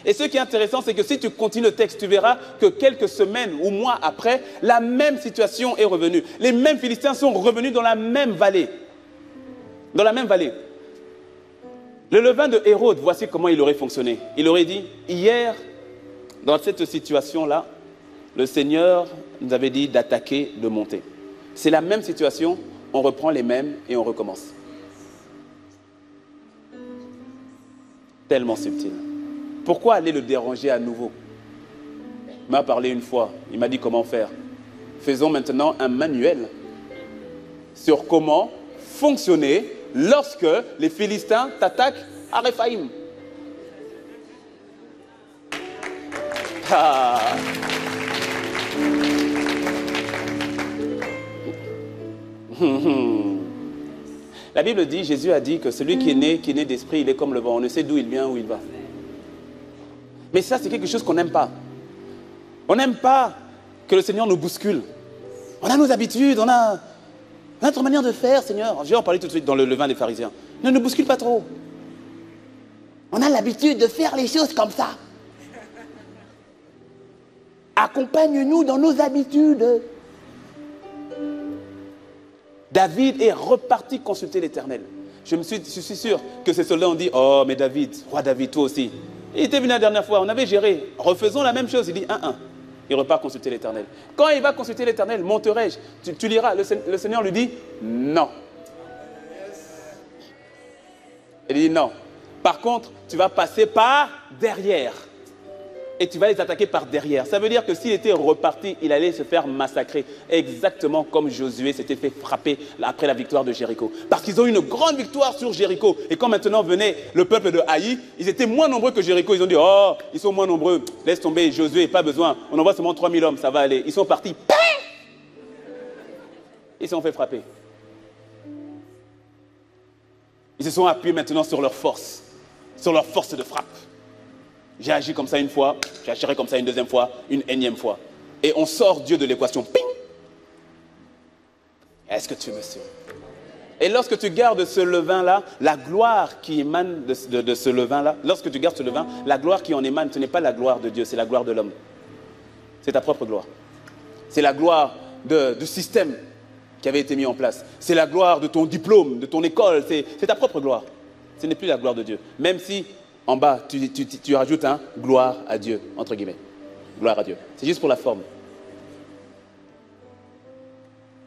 Et ce qui est intéressant, c'est que si tu continues le texte, tu verras que quelques semaines ou mois après, la même situation est revenue. Les mêmes Philistins sont revenus dans la même vallée. Le levain de Hérode, voici comment il aurait fonctionné. Il aurait dit, hier, dans cette situation-là, le Seigneur nous avait dit d'attaquer, de monter. C'est la même situation, on reprend les mêmes et on recommence. Tellement subtil. Pourquoi aller le déranger à nouveau? Il m'a parlé une fois, il m'a dit comment faire. Faisons maintenant un manuel sur comment fonctionner lorsque les Philistins t'attaquent à Réphaïm. Ah. La Bible dit, Jésus a dit que celui qui est né d'esprit, il est comme le vent. On ne sait d'où il vient, où il va. Mais ça, c'est quelque chose qu'on n'aime pas. On n'aime pas que le Seigneur nous bouscule. On a nos habitudes, on a notre manière de faire, Seigneur. Je vais en parler tout de suite dans le levain des pharisiens. Ne nous bouscule pas trop. On a l'habitude de faire les choses comme ça. Accompagne-nous dans nos habitudes. David est reparti consulter l'Éternel. Je suis sûr que ces soldats ont dit, oh mais David, roi David, toi aussi. Il était venu la dernière fois, on avait géré. Refaisons la même chose. Il dit, Il repart consulter l'Éternel. Quand il va consulter l'Éternel, monterai-je? Tu liras, le Seigneur lui dit, non. Il dit, non. Par contre, tu vas passer par derrière. Et tu vas les attaquer par derrière. Ça veut dire que s'il était reparti, il allait se faire massacrer. Exactement comme Josué s'était fait frapper après la victoire de Jéricho. Parce qu'ils ont eu une grande victoire sur Jéricho. Et quand maintenant venait le peuple de Haï, ils étaient moins nombreux que Jéricho. Ils ont dit, oh, ils sont moins nombreux. Laisse tomber Josué, pas besoin. On envoie seulement 3000 hommes, ça va aller. Ils sont partis. Ils se sont fait frapper. Ils se sont appuyés maintenant sur leur force de frappe. J'ai agi comme ça une fois, j'ai agirai comme ça une deuxième fois, une énième fois. Et on sort Dieu de l'équation. Ping! Est-ce que tu me suis? Et lorsque tu gardes ce levain-là, la gloire qui émane de ce levain-là, lorsque tu gardes ce levain, la gloire qui en émane, ce n'est pas la gloire de Dieu, c'est la gloire de l'homme. C'est ta propre gloire. C'est la gloire du système qui avait été mis en place. C'est la gloire de ton diplôme, de ton école, c'est ta propre gloire. Ce n'est plus la gloire de Dieu. Même si en bas, tu rajoutes un « gloire à Dieu », entre guillemets. Gloire à Dieu. C'est juste pour la forme.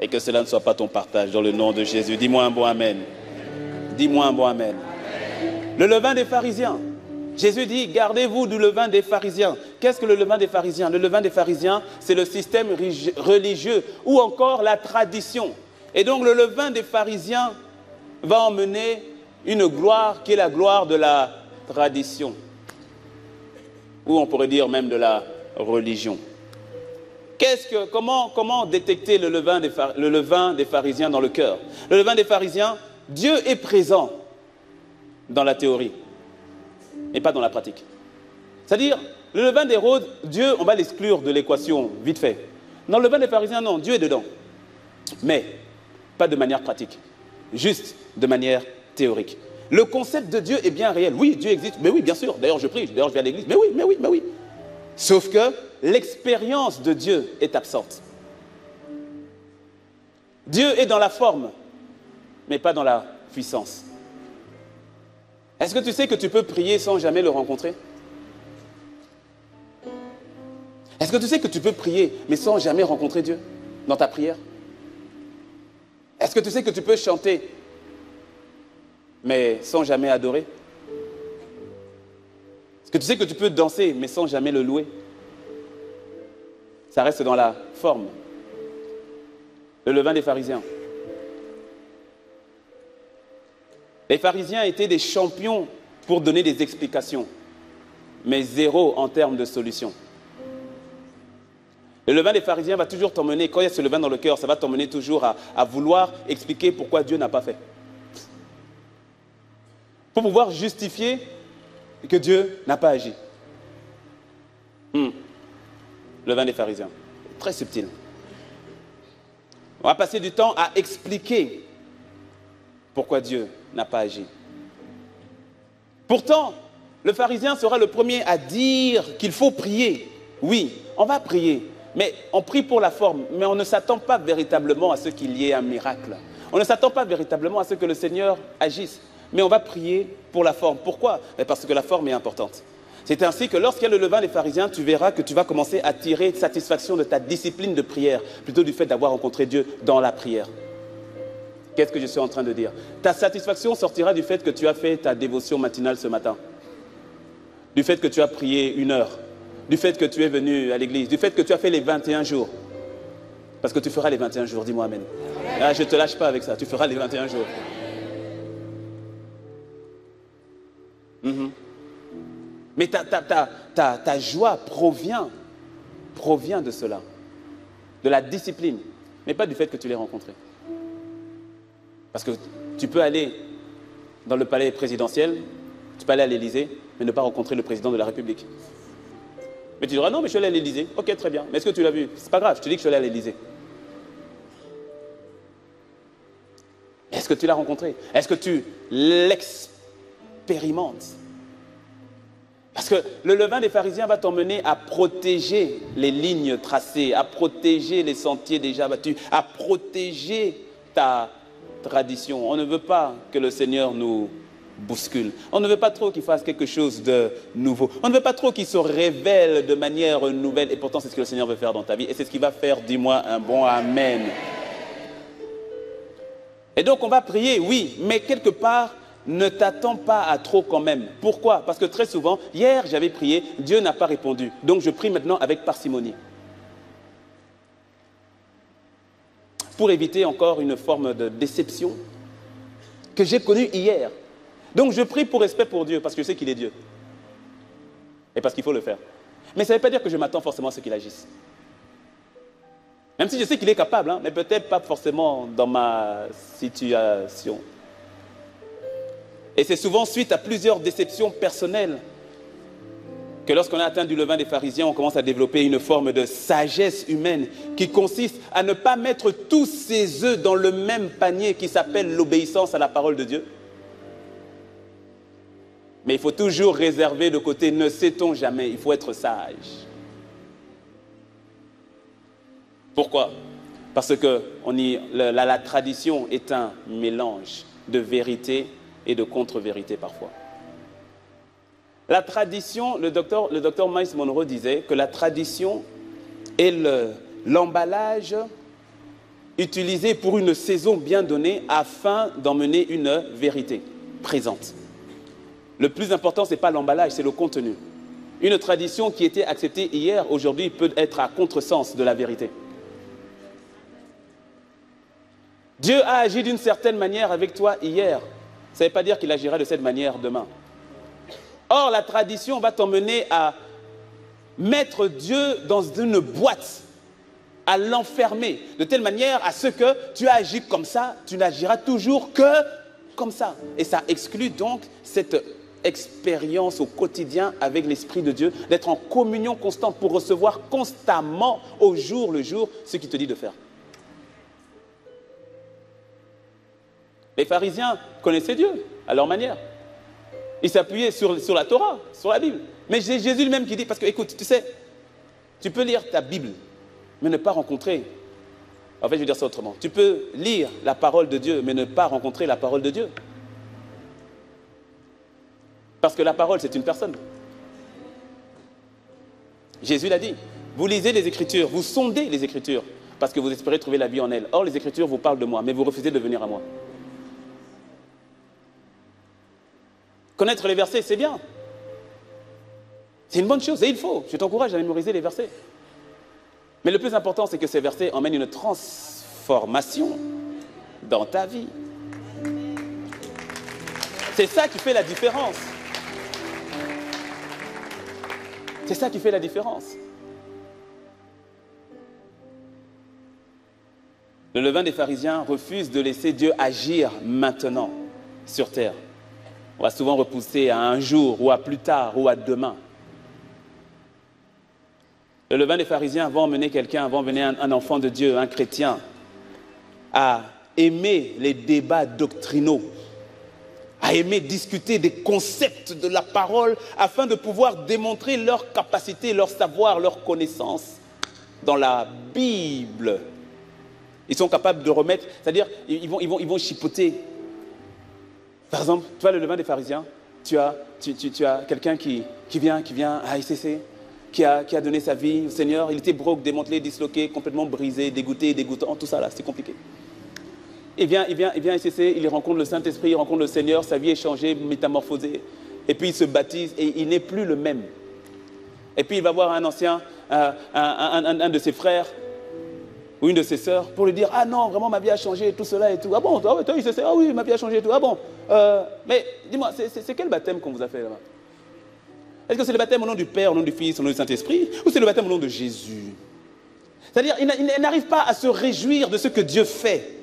Et que cela ne soit pas ton partage dans le nom de Jésus. Dis-moi un bon amen. Dis-moi un bon amen. Le levain des pharisiens. Jésus dit, gardez-vous du levain des pharisiens. Qu'est-ce que le levain des pharisiens? Le levain des pharisiens, c'est le système religieux ou encore la tradition. Et donc le levain des pharisiens va emmener une gloire qui est la gloire de la tradition, ou on pourrait dire même de la religion. Comment détecter le levain des pharisiens dans le cœur? Le levain des pharisiens, Dieu est présent dans la théorie, mais pas dans la pratique. C'est-à-dire, le levain d'Hérode, Dieu, on va l'exclure de l'équation vite fait. Dans le levain des pharisiens, non, Dieu est dedans, mais pas de manière pratique, juste de manière théorique. Le concept de Dieu est bien réel. Oui, Dieu existe. Mais oui, bien sûr. D'ailleurs, je prie. D'ailleurs, je vais à l'église. Mais oui. Sauf que l'expérience de Dieu est absente. Dieu est dans la forme, mais pas dans la puissance. Est-ce que tu sais que tu peux prier sans jamais le rencontrer? Est-ce que tu sais que tu peux prier, mais sans jamais rencontrer Dieu dans ta prière? Est-ce que tu sais que tu peux chanter, mais sans jamais adorer? Est-ce que tu sais que tu peux danser, mais sans jamais le louer? Ça reste dans la forme. Le levain des pharisiens. Les pharisiens étaient des champions pour donner des explications, mais zéro en termes de solution. Le levain des pharisiens va toujours t'emmener, quand il y a ce levain dans le cœur, ça va t'emmener toujours à vouloir expliquer pourquoi Dieu n'a pas fait. Pour pouvoir justifier que Dieu n'a pas agi. Le levain des pharisiens, très subtil. On va passer du temps à expliquer pourquoi Dieu n'a pas agi. Pourtant, le pharisien sera le premier à dire qu'il faut prier. Oui, on va prier, mais on prie pour la forme, mais on ne s'attend pas véritablement à ce qu'il y ait un miracle. On ne s'attend pas véritablement à ce que le Seigneur agisse, mais on va prier pour la forme. Pourquoi? Parce que la forme est importante. C'est ainsi que lorsqu'il y a le levain des pharisiens, tu verras que tu vas commencer à tirer satisfaction de ta discipline de prière, plutôt du fait d'avoir rencontré Dieu dans la prière. Qu'est-ce que je suis en train de dire? Ta satisfaction sortira du fait que tu as fait ta dévotion matinale ce matin, du fait que tu as prié 1 heure, du fait que tu es venu à l'église, du fait que tu as fait les 21 jours. Parce que tu feras les 21 jours, dis-moi amen. Ah, je ne te lâche pas avec ça, tu feras les 21 jours. Mais ta joie provient de cela, de la discipline, mais pas du fait que tu l'aies rencontré. Parce que tu peux aller dans le palais présidentiel, tu peux aller à l'Élysée, mais ne pas rencontrer le président de la République. Mais tu diras, non, mais je suis allé à l'Élysée. Ok, très bien. Mais est-ce que tu l'as vu? C'est pas grave, je te dis que je suis allé à l'Élysée. Est-ce que tu l'as rencontré? Est-ce que tu l'expérimentes? Parce que le levain des pharisiens va t'emmener à protéger les lignes tracées, à protéger les sentiers déjà battus, à protéger ta tradition. On ne veut pas que le Seigneur nous bouscule. On ne veut pas trop qu'il fasse quelque chose de nouveau. On ne veut pas trop qu'il se révèle de manière nouvelle. Et pourtant, c'est ce que le Seigneur veut faire dans ta vie. Et c'est ce qu'il va faire, dis-moi un bon Amen. Et donc, on va prier, oui, mais quelque part, ne t'attends pas à trop quand même. Pourquoi? Parce que très souvent, hier j'avais prié, Dieu n'a pas répondu. Donc je prie maintenant avec parcimonie. Pour éviter encore une forme de déception que j'ai connue hier. Donc je prie pour respect pour Dieu, parce que je sais qu'il est Dieu. Et parce qu'il faut le faire. Mais ça ne veut pas dire que je m'attends forcément à ce qu'il agisse. Même si je sais qu'il est capable, mais peut-être pas forcément dans ma situation. Et c'est souvent suite à plusieurs déceptions personnelles que lorsqu'on a atteint du levain des pharisiens, on commence à développer une forme de sagesse humaine qui consiste à ne pas mettre tous ses œufs dans le même panier qui s'appelle l'obéissance à la parole de Dieu. Mais il faut toujours réserver de côté, ne sait-on jamais, il faut être sage. Pourquoi? Parce que la tradition est un mélange de vérité et de contre-vérité parfois. La tradition, le docteur Miles Monroe disait que la tradition est l'emballage utilisé pour une saison bien donnée afin d'emmener une vérité présente. Le plus important, ce n'est pas l'emballage, c'est le contenu. Une tradition qui était acceptée hier, aujourd'hui, peut être à contresens de la vérité. Dieu a agi d'une certaine manière avec toi hier. Ça ne veut pas dire qu'il agira de cette manière demain. Or, la tradition va t'emmener à mettre Dieu dans une boîte, à l'enfermer, de telle manière à ce que tu as agi comme ça, tu n'agiras toujours que comme ça. Et ça exclut donc cette expérience au quotidien avec l'Esprit de Dieu, d'être en communion constante pour recevoir constamment, au jour le jour, ce qu'il te dit de faire. Les pharisiens connaissaient Dieu à leur manière. Ils s'appuyaient sur la Torah, sur la Bible. Mais c'est Jésus lui-même qui dit, parce que écoute, tu sais, Tu peux lire ta Bible, mais ne pas rencontrer. En fait, je vais dire ça autrement. Tu peux lire la parole de Dieu, mais ne pas rencontrer la parole de Dieu. Parce que la parole, c'est une personne. Jésus l'a dit. Vous lisez les Écritures, vous sondez les Écritures, parce que vous espérez trouver la vie en elles. Or, les Écritures vous parlent de moi, mais vous refusez de venir à moi. Connaître les versets, c'est bien. C'est une bonne chose, et il faut. Je t'encourage à mémoriser les versets. Mais le plus important, c'est que ces versets emmènent une transformation dans ta vie. C'est ça qui fait la différence. C'est ça qui fait la différence. Le levain des pharisiens refuse de laisser Dieu agir maintenant sur terre. On va souvent repousser à un jour, ou à plus tard, ou à demain. Le levain des pharisiens va emmener quelqu'un, va emmener un enfant de Dieu, un chrétien, à aimer les débats doctrinaux, à aimer discuter des concepts de la parole afin de pouvoir démontrer leur capacité, leur savoir, leur connaissance dans la Bible. Ils sont capables de remettre, c'est-à-dire ils vont chipoter. Par exemple, tu vois le levain des pharisiens, tu as quelqu'un qui vient à ICC, qui a donné sa vie au Seigneur. Il était broke, démantelé, disloqué, complètement brisé, dégoûté, dégoûtant, tout ça là, c'est compliqué. Il vient à ICC, il rencontre le Saint-Esprit, il rencontre le Seigneur, sa vie est changée, métamorphosée. Et puis il se baptise et il n'est plus le même. Et puis il va voir un ancien, un de ses frères ou une de ses sœurs pour lui dire « Ah non, vraiment ma vie a changé, tout cela et tout. Ah bon, toi ICC, ah oui, ma vie a changé et tout. Ah bon, mais dis-moi, c'est quel baptême qu'on vous a fait là-bas? Est-ce que c'est le baptême au nom du Père, au nom du Fils, au nom du Saint-Esprit, ou c'est le baptême au nom de Jésus? » C'est-à-dire, il n'arrive pas à se réjouir de ce que Dieu fait.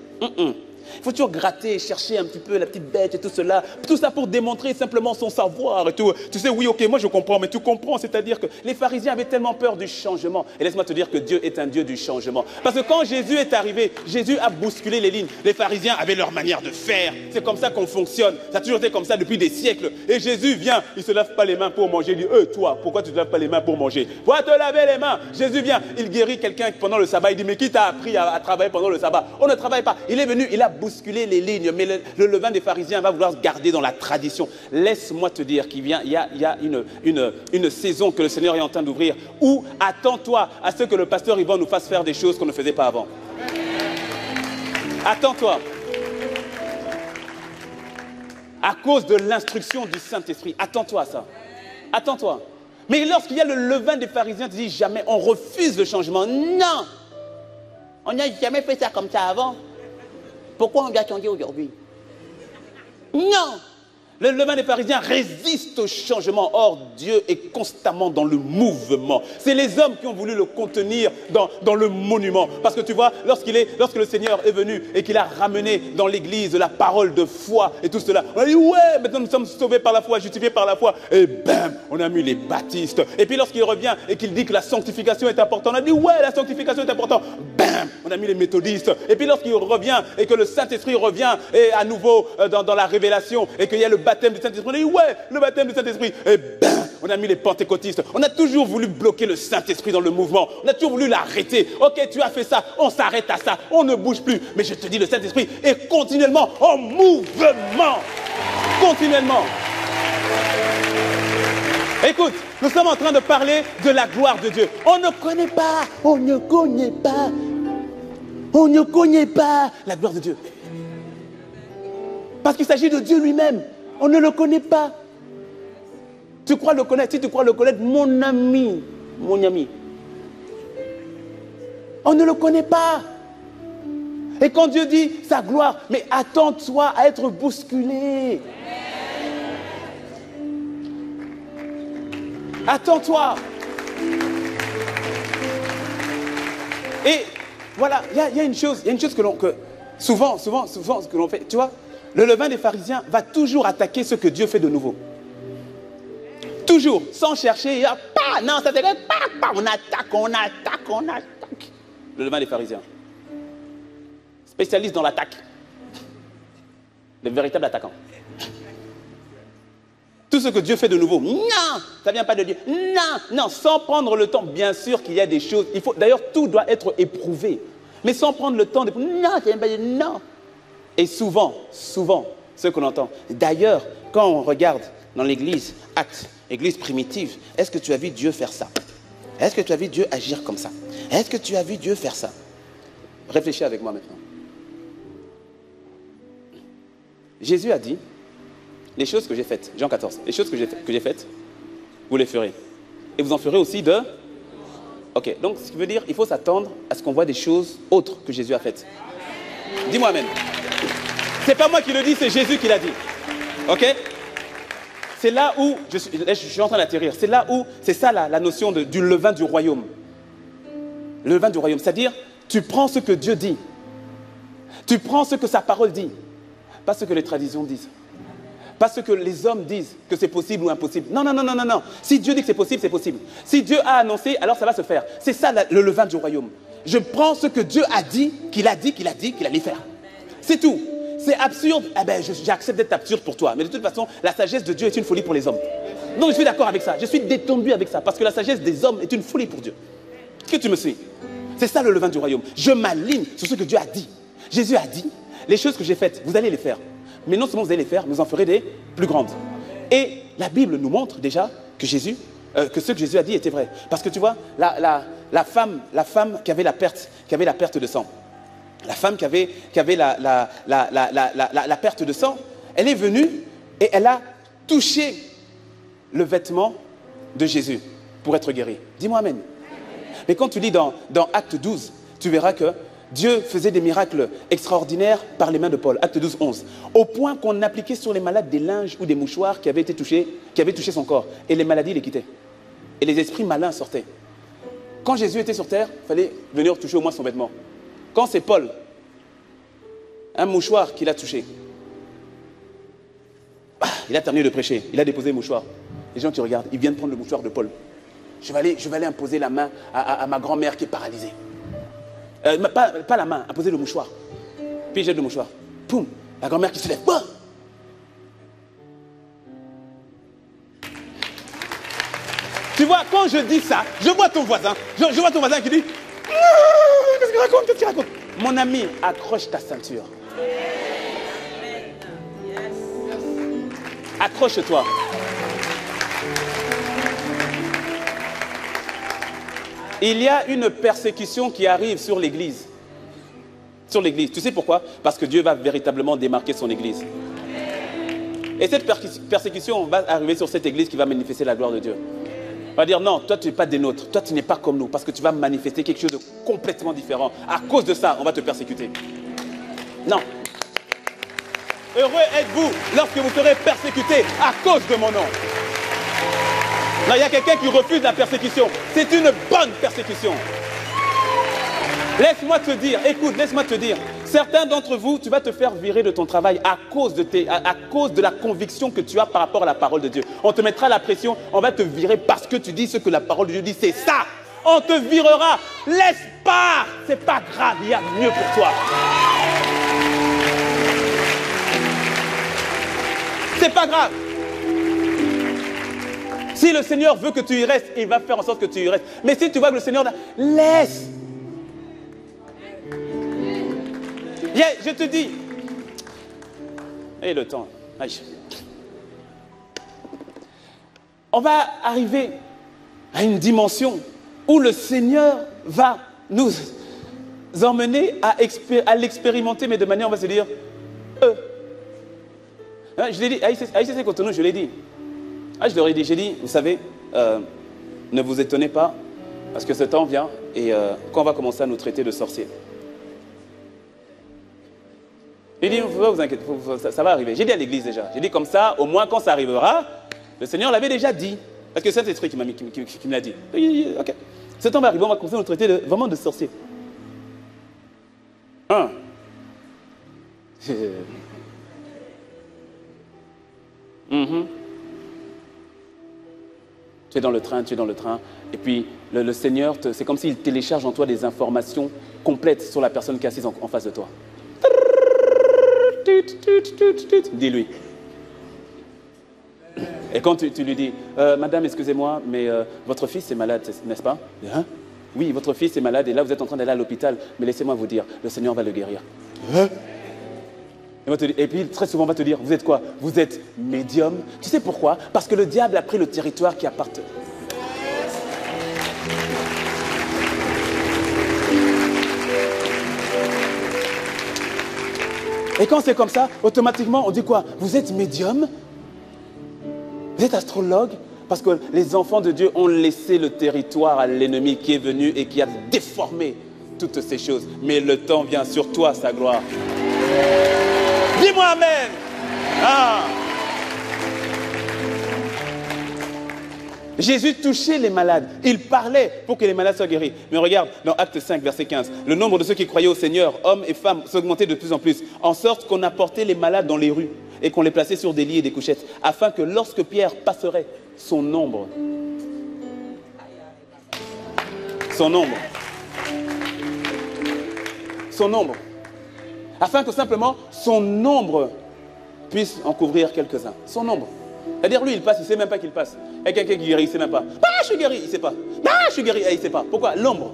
Il faut toujours gratter, chercher un petit peu la petite bête et tout cela. Tout ça pour démontrer simplement son savoir et tout. Tu sais, oui, ok, moi je comprends, mais tu comprends. C'est-à-dire que les pharisiens avaient tellement peur du changement. Et laisse-moi te dire que Dieu est un Dieu du changement. Parce que quand Jésus est arrivé, Jésus a bousculé les lignes. Les pharisiens avaient leur manière de faire. C'est comme ça qu'on fonctionne. Ça a toujours été comme ça depuis des siècles. Et Jésus vient, il ne se lave pas les mains pour manger. Il dit, toi, pourquoi tu ne te laves pas les mains pour manger? Va te laver les mains. Jésus vient, il guérit quelqu'un pendant le sabbat. Il dit, mais qui t'a appris à travailler pendant le sabbat? On ne travaille pas. Il est venu, il a bousculé les lignes, mais le levain des pharisiens va vouloir se garder dans la tradition. Laisse-moi te dire qu'il y a une saison que le Seigneur est en train d'ouvrir où attends-toi à ce que le pasteur Yvan nous fasse faire des choses qu'on ne faisait pas avant. Attends-toi. À cause de l'instruction du Saint-Esprit. Attends-toi à ça. Attends-toi. Mais lorsqu'il y a le levain des pharisiens, tu dis jamais, on refuse le changement. Non. On n'a jamais fait ça comme ça avant. Pourquoi on doit changer aujourd'hui? Non! Le levain des pharisiens résiste au changement. Or, Dieu est constamment dans le mouvement. C'est les hommes qui ont voulu le contenir dans le monument. Parce que tu vois, lorsque le Seigneur est venu et qu'il a ramené dans l'église la parole de foi et tout cela, on a dit, ouais, maintenant nous sommes sauvés par la foi, justifiés par la foi. Et bam, on a mis les baptistes. Et puis lorsqu'il revient et qu'il dit que la sanctification est importante, on a dit, ouais, la sanctification est importante. Bam, on a mis les méthodistes. Et puis lorsqu'il revient et que le Saint-Esprit revient et à nouveau dans la révélation et qu'il y a le baptême du Saint-Esprit, on a dit ouais, le baptême du Saint-Esprit. Et ben, on a mis les pentecôtistes. On a toujours voulu bloquer le Saint-Esprit dans le mouvement. On a toujours voulu l'arrêter. Ok, tu as fait ça, on s'arrête à ça, on ne bouge plus. Mais je te dis, le Saint-Esprit est continuellement en mouvement. Continuellement. Écoute, nous sommes en train de parler de la gloire de Dieu. On ne connaît pas la gloire de Dieu. Parce qu'il s'agit de Dieu lui-même. On ne le connaît pas. Tu crois le connaître? Si tu crois le connaître, mon ami, on ne le connaît pas. Et quand Dieu dit sa gloire, mais attends-toi à être bousculé. Attends-toi. Et voilà, il y a une chose que souvent ce que l'on fait, tu vois. Le levain des pharisiens va toujours attaquer ce que Dieu fait de nouveau. Toujours, sans chercher, non, ça c'est pas, on attaque. Le levain des pharisiens. Spécialiste dans l'attaque. Le véritable attaquant. Tout ce que Dieu fait de nouveau, non, ça ne vient pas de Dieu. Non, non, sans prendre le temps. Bien sûr qu'il y a des choses, d'ailleurs, tout doit être éprouvé. Mais sans prendre le temps de... Non, ça ne vient pas de Dieu, non. Et souvent, ce qu'on entend. D'ailleurs, quand on regarde dans l'église, Actes, église primitive, est-ce que tu as vu Dieu faire ça? Est-ce que tu as vu Dieu agir comme ça? Est-ce que tu as vu Dieu faire ça? Réfléchis avec moi maintenant. Jésus a dit, les choses que j'ai faites, Jean 14, les choses que j'ai faites, vous les ferez. Et vous en ferez aussi de... Ok, donc ce qui veut dire, il faut s'attendre à ce qu'on voit des choses autres que Jésus a faites. Dis-moi amen. C'est pas moi qui le dis, c'est Jésus qui l'a dit. Ok? C'est là où, je suis en train d'atterrir, c'est là où, c'est ça la notion du levain du royaume. Le levain du royaume, c'est-à-dire, tu prends ce que Dieu dit. Tu prends ce que sa parole dit. Pas ce que les traditions disent. Pas ce que les hommes disent, que c'est possible ou impossible. Non, non, non, non, non, non. Si Dieu dit que c'est possible, c'est possible. Si Dieu a annoncé, alors ça va se faire. C'est ça le levain du royaume. Je prends ce que Dieu a dit, qu'il allait faire. C'est tout. C'est absurde. Eh ben, j'accepte d'être absurde pour toi. Mais de toute façon, la sagesse de Dieu est une folie pour les hommes. Donc je suis d'accord avec ça. Je suis détendu avec ça. Parce que la sagesse des hommes est une folie pour Dieu. Est-ce que tu me suis? C'est ça le levain du royaume. Je m'aligne sur ce que Dieu a dit. Jésus a dit, les choses que j'ai faites, vous allez les faire. Mais non seulement vous allez les faire, mais vous en ferez des plus grandes. Et la Bible nous montre déjà que ce que Jésus a dit était vrai. Parce que tu vois, la femme qui avait la perte de sang, la femme qui avait la perte de sang, elle est venue et elle a touché le vêtement de Jésus pour être guérie. Dis-moi amen. Mais quand tu lis dans Acte 12, tu verras que Dieu faisait des miracles extraordinaires par les mains de Paul. Acte 12, 11. Au point qu'on appliquait sur les malades des linges ou des mouchoirs qui avaient touché son corps. Et les maladies les quittaient. Et les esprits malins sortaient. Quand Jésus était sur terre, il fallait venir toucher au moins son vêtement. Quand c'est Paul, un mouchoir qu'il a touché, il a terminé de prêcher, il a déposé le mouchoir. Les gens qui regardent, ils viennent prendre le mouchoir de Paul. Je vais aller imposer la main à ma grand-mère qui est paralysée. Pas la main, imposer le mouchoir. Puis il jette le mouchoir. Poum, la grand-mère qui se lève. Bah. Tu vois, quand je dis ça, je vois ton voisin. Je vois ton voisin qui dit qu'est-ce qu'il raconte? Mon ami, accroche ta ceinture. Accroche-toi. Il y a une persécution qui arrive sur l'Église. Sur l'Église. Tu sais pourquoi? Parce que Dieu va véritablement démarquer son Église. Et cette persécution va arriver sur cette Église qui va manifester la gloire de Dieu. On va dire non, toi tu n'es pas des nôtres, toi tu n'es pas comme nous, parce que tu vas manifester quelque chose de complètement différent. À cause de ça, on va te persécuter. Non. Heureux êtes-vous lorsque vous serez persécutés à cause de mon nom. Non, il y a quelqu'un qui refuse la persécution. C'est une bonne persécution. Laisse-moi te dire, écoute, laisse-moi te dire. Certains d'entre vous, tu vas te faire virer de ton travail à cause de la conviction que tu as par rapport à la parole de Dieu. On te mettra la pression, on va te virer parce que tu dis ce que la parole de Dieu dit, c'est ça. On te virera. Laisse pas. C'est pas grave, il y a mieux pour toi. C'est pas grave. Si le Seigneur veut que tu y restes, il va faire en sorte que tu y restes. Mais si tu vois que le Seigneur... Laisse. Je te dis. Et le temps. Aïe. On va arriver à une dimension où le Seigneur va nous emmener à l'expérimenter, mais de manière, on va se dire, je l'ai dit, à ICC Cotonou, je l'ai dit. Je leur ai dit, vous savez, ne vous étonnez pas, parce que ce temps vient et quand on va commencer à nous traiter de sorciers. Il dit, vous inquiétez, ça va arriver. J'ai dit à l'église déjà, j'ai dit comme ça, au moins quand ça arrivera, le Seigneur l'avait déjà dit. Parce que c'est Saint-Esprit qui me l'a dit. Ok. Ce temps va arriver, on va commencer à nous traiter vraiment de sorciers. Tu es dans le train, et puis le Seigneur, c'est comme s'il télécharge en toi des informations complètes sur la personne qui est assise en face de toi. Dis-lui. Et quand tu lui dis, Madame, excusez-moi, mais votre fils est malade, n'est-ce pas? Hein? Oui, votre fils est malade et là, vous êtes en train d'aller à l'hôpital. Mais laissez-moi vous dire, le Seigneur va le guérir. Hein? Et puis, très souvent, on va te dire, vous êtes quoi? Vous êtes médium. Tu sais pourquoi? Parce que le diable a pris le territoire qui appartient. Et quand c'est comme ça, automatiquement, on dit quoi? Vous êtes médium? Vous êtes astrologue? Parce que les enfants de Dieu ont laissé le territoire à l'ennemi qui est venu et qui a déformé toutes ces choses. Mais le temps vient sur toi, sa gloire. Dis-moi Amen. Ah. Jésus touchait les malades. Il parlait pour que les malades soient guéris. Mais regarde, dans Acte 5, verset 15, le nombre de ceux qui croyaient au Seigneur, hommes et femmes, s'augmentait de plus en plus, en sorte qu'on apportait les malades dans les rues et qu'on les plaçait sur des lits et des couchettes, afin que lorsque Pierre passerait, son nombre, afin que simplement son nombre puisse en couvrir quelques-uns. Son nombre. C'est-à-dire, lui, il passe, il ne sait même pas qu'il passe. Et quelqu'un qui guérit, il ne sait même pas. Ah, je suis guéri, il ne sait pas. Ah, je suis guéri, il ne sait pas. Pourquoi? L'ombre.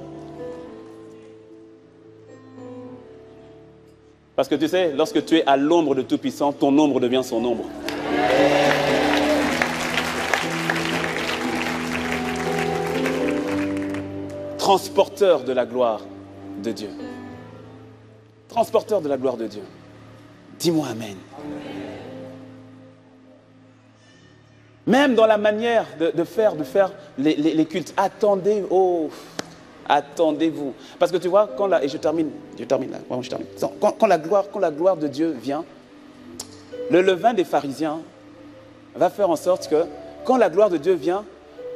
Parce que tu sais, lorsque tu es à l'ombre de Tout-Puissant, ton ombre devient son ombre. Transporteur de la gloire de Dieu. Transporteur de la gloire de Dieu. Dis-moi Amen. Même dans la manière de faire les cultes, attendez-vous. Parce que tu vois, et je termine là, vraiment je termine. Quand la gloire de Dieu vient, le levain des pharisiens va faire en sorte que, quand la gloire de Dieu vient,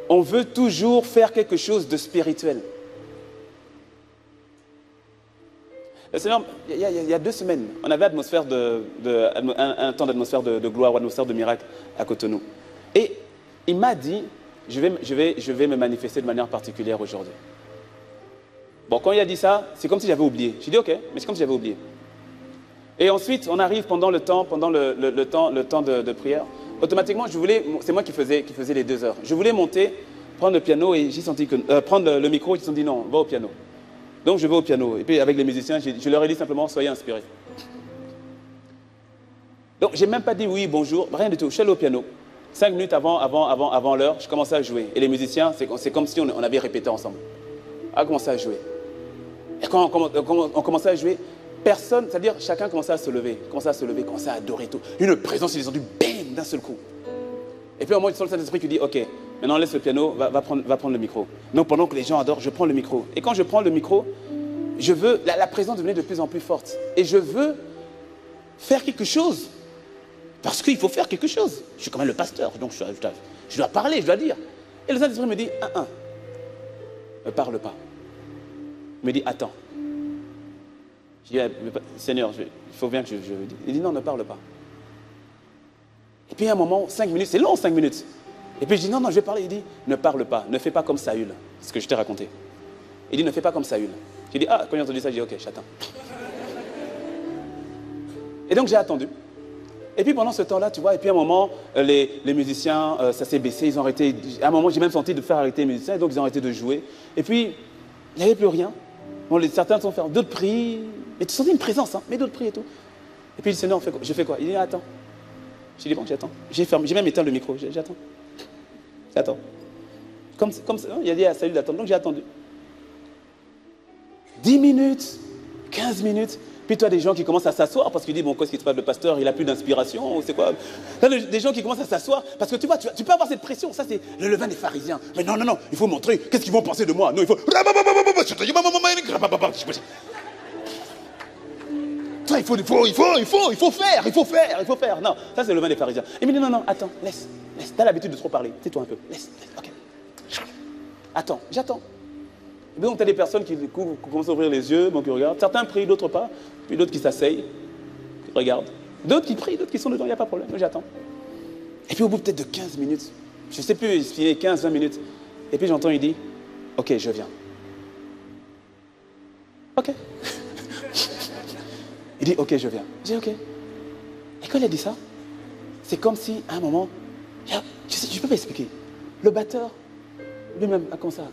on veut toujours faire quelque chose de spirituel. Le Seigneur, il y a 2 semaines, on avait un temps d'atmosphère de gloire ou atmosphère de miracle à Cotonou. Et il m'a dit, je vais me manifester de manière particulière aujourd'hui. Bon, quand il a dit ça, c'est comme si j'avais oublié. J'ai dit ok, mais c'est comme si j'avais oublié. Et ensuite, on arrive pendant le temps de prière. Automatiquement, c'est moi qui faisais les 2 heures. Je voulais monter, prendre le piano et j'ai senti que prendre le micro, ils se sont dit non, va au piano. Donc je vais au piano. Et puis avec les musiciens, je leur ai dit simplement soyez inspirés. Donc j'ai même pas dit oui, bonjour, rien du tout. Je suis allé au piano. 5 minutes avant l'heure, je commençais à jouer. Et les musiciens, c'est comme si on avait répété ensemble. On a commencé à jouer. Et quand on commençait à jouer, personne, c'est-à-dire chacun commençait à se lever, commençait à adorer tout. Une présence, ils les ont dit bam, d'un seul coup. Et puis au moment où le Saint-Esprit qui dit ok, maintenant laisse le piano, va prendre le micro. Donc pendant que les gens adorent, je prends le micro. Et quand je prends le micro, je veux, la présence devenait de plus en plus forte. Et je veux faire quelque chose. Parce qu'il faut faire quelque chose. Je suis quand même le pasteur, donc je dois parler, je dois dire. Et le Saint-Esprit me dit, ne parle pas. Il me dit, attends. Je dis, Seigneur, il faut bien que je dise. Il dit, non, ne parle pas. Et puis à un moment, 5 minutes, c'est long 5 minutes. Et puis je dis, non, je vais parler. Il dit, ne parle pas, ne fais pas comme Saül. C'est ce que je t'ai raconté. Il dit, ne fais pas comme Saül. J'ai dit, quand j'ai entendu ça, j'ai dit, ok, j'attends. Et donc j'ai attendu. Et puis pendant ce temps-là, tu vois, et puis à un moment, les musiciens, ça s'est baissé, ils ont arrêté. À un moment, j'ai même senti de faire arrêter les musiciens, et donc ils ont arrêté de jouer. Et puis, il n'y avait plus rien. Bon, certains sont fait, d'autres prient, mais tu sentais une présence, hein, mais d'autres prient et tout. Et puis le Seigneur, je fais quoi? Il dit, attends. J'ai dit, bon, j'attends. J'ai même éteint le micro, j'attends. J'attends. Comme ça, il a dit à Saül d'attendre, donc j'ai attendu. 10 minutes, 15 minutes. Puis toi, des gens qui commencent à s'asseoir parce qu'ils disent, bon, qu'est-ce qui se passe, le pasteur, il n'a plus d'inspiration, ou c'est quoi? Là, des gens qui commencent à s'asseoir parce que tu vois, tu peux avoir cette pression. Ça, c'est le levain des pharisiens. Mais non, il faut montrer, qu'est-ce qu'ils vont penser de moi? Non, il faut... Toi, il faut faire. Non, ça, c'est le levain des pharisiens. Il me dit, non, attends, laisse. T'as l'habitude de trop parler. Tais-toi un peu. Laisse, ok. Attends, j'attends. Et donc, tu as des personnes qui commencent à ouvrir les yeux, donc qui regardent. Certains prient, d'autres pas. Puis d'autres qui s'asseyent, qui regardent. D'autres qui prient, d'autres qui sont dedans, il n'y a pas de problème. Moi, j'attends. Et puis, au bout peut-être de 15 minutes, je ne sais plus, il est 15-20 minutes. Et puis, j'entends, il dit, ok, je viens. Ok. Il dit, ok, je viens. J'ai dit, ok. Et quand il a dit ça, c'est comme si, à un moment, Je ne peux pas expliquer. Le batteur, lui-même, a commencé à...